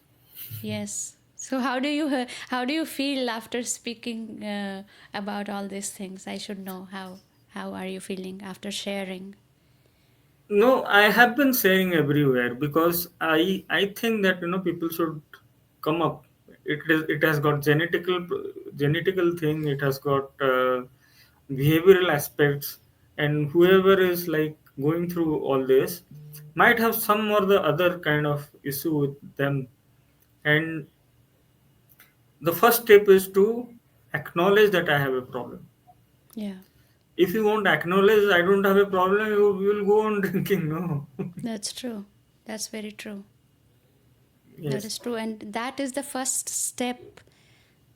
Yes. So how do you feel after speaking about all these things? I should know how are you feeling after sharing? No, I have been saying everywhere because I think that people should come up. It has got genetical thing. It has got behavioral aspects, and whoever is like going through all this might have some or the other kind of issue with them. And the first step is to acknowledge that I have a problem. Yeah, If you won't acknowledge I don't have a problem, you will go on drinking. No. that's true. That's very true. That Yes. is true. And that is the first step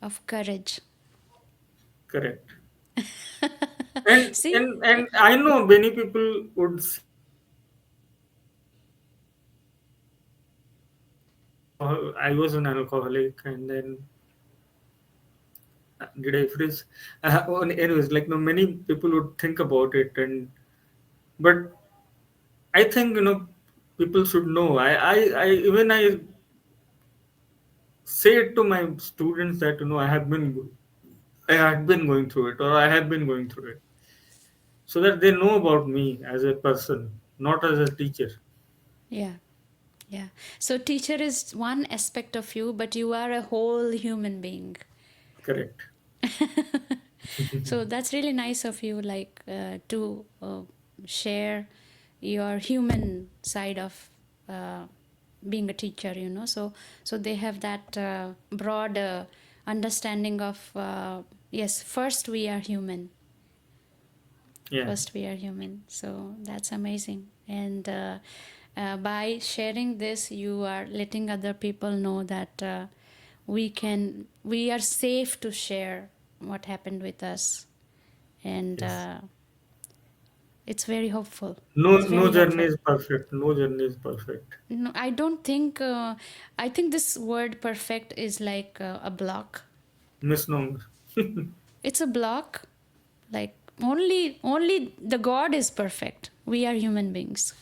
of courage. Correct. And See? and and I know many people would say I was an alcoholic, and then did I freeze? Anyways, like no, many people would think about it, and but I think people should know. I even I say it to my students that I had been going through it, or I have been going through it, so that they know about me as a person, not as a teacher. Yeah. Yeah. So teacher is one aspect of you, but you are a whole human being. Correct. So that's really nice of you, like to share your human side of uh, being a teacher. So they have that broad understanding of yes, first we are human. Yeah. First we are human. So that's amazing. And by sharing this, you are letting other people know that we are safe to share what happened with us. And Yes. it's very hopeful. No, It's no very journey helpful. is perfect. No journey is perfect. No, I don't think I think this word perfect is like a block. Misnomer. It's a block. Like only the God is perfect. We are human beings.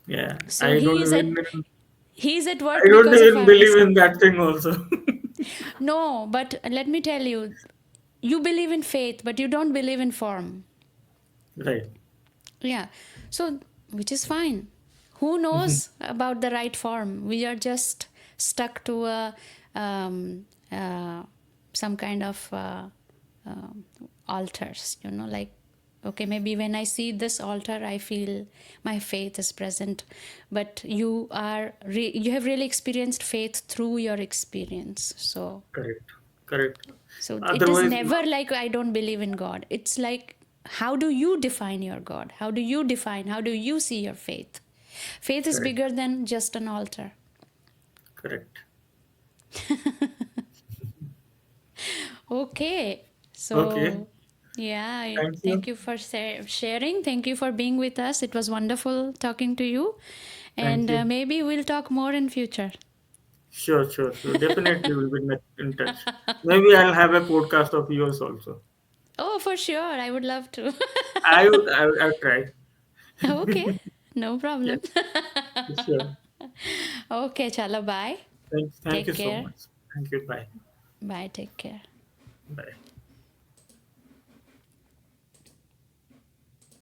Yeah, So he's at I work don't because of even our believe in mistake. that thing also. No, but let me tell you, you believe in faith, but you don't believe in form. Right. Yeah. So, which is fine. Who knows about the right form? We are just stuck to a um, uh, some kind of um altars, like, okay, maybe when I see this altar, I feel my faith is present. But you have really experienced faith through your experience. Correct. Correct. So it is Otherwise, never like I don't believe in God. It's like, how do you define your God? How do you see your faith? Faith is correct. bigger than just an altar. Correct. Okay. Okay. So, yeah, Thank thank you. you for sharing. Thank you for being with us. It was wonderful talking to you. Thank And you. maybe we'll talk more in future. Sure, sure, sure. Definitely we'll be in touch. Maybe I'll have a podcast of yours also. Oh, for sure. I would love to. I'll try. Okay. No Yeah, problem. sure. Okay, chalo, bye. Thank you Take so care. much. Thank you. Bye. Bye. Take care. Bye.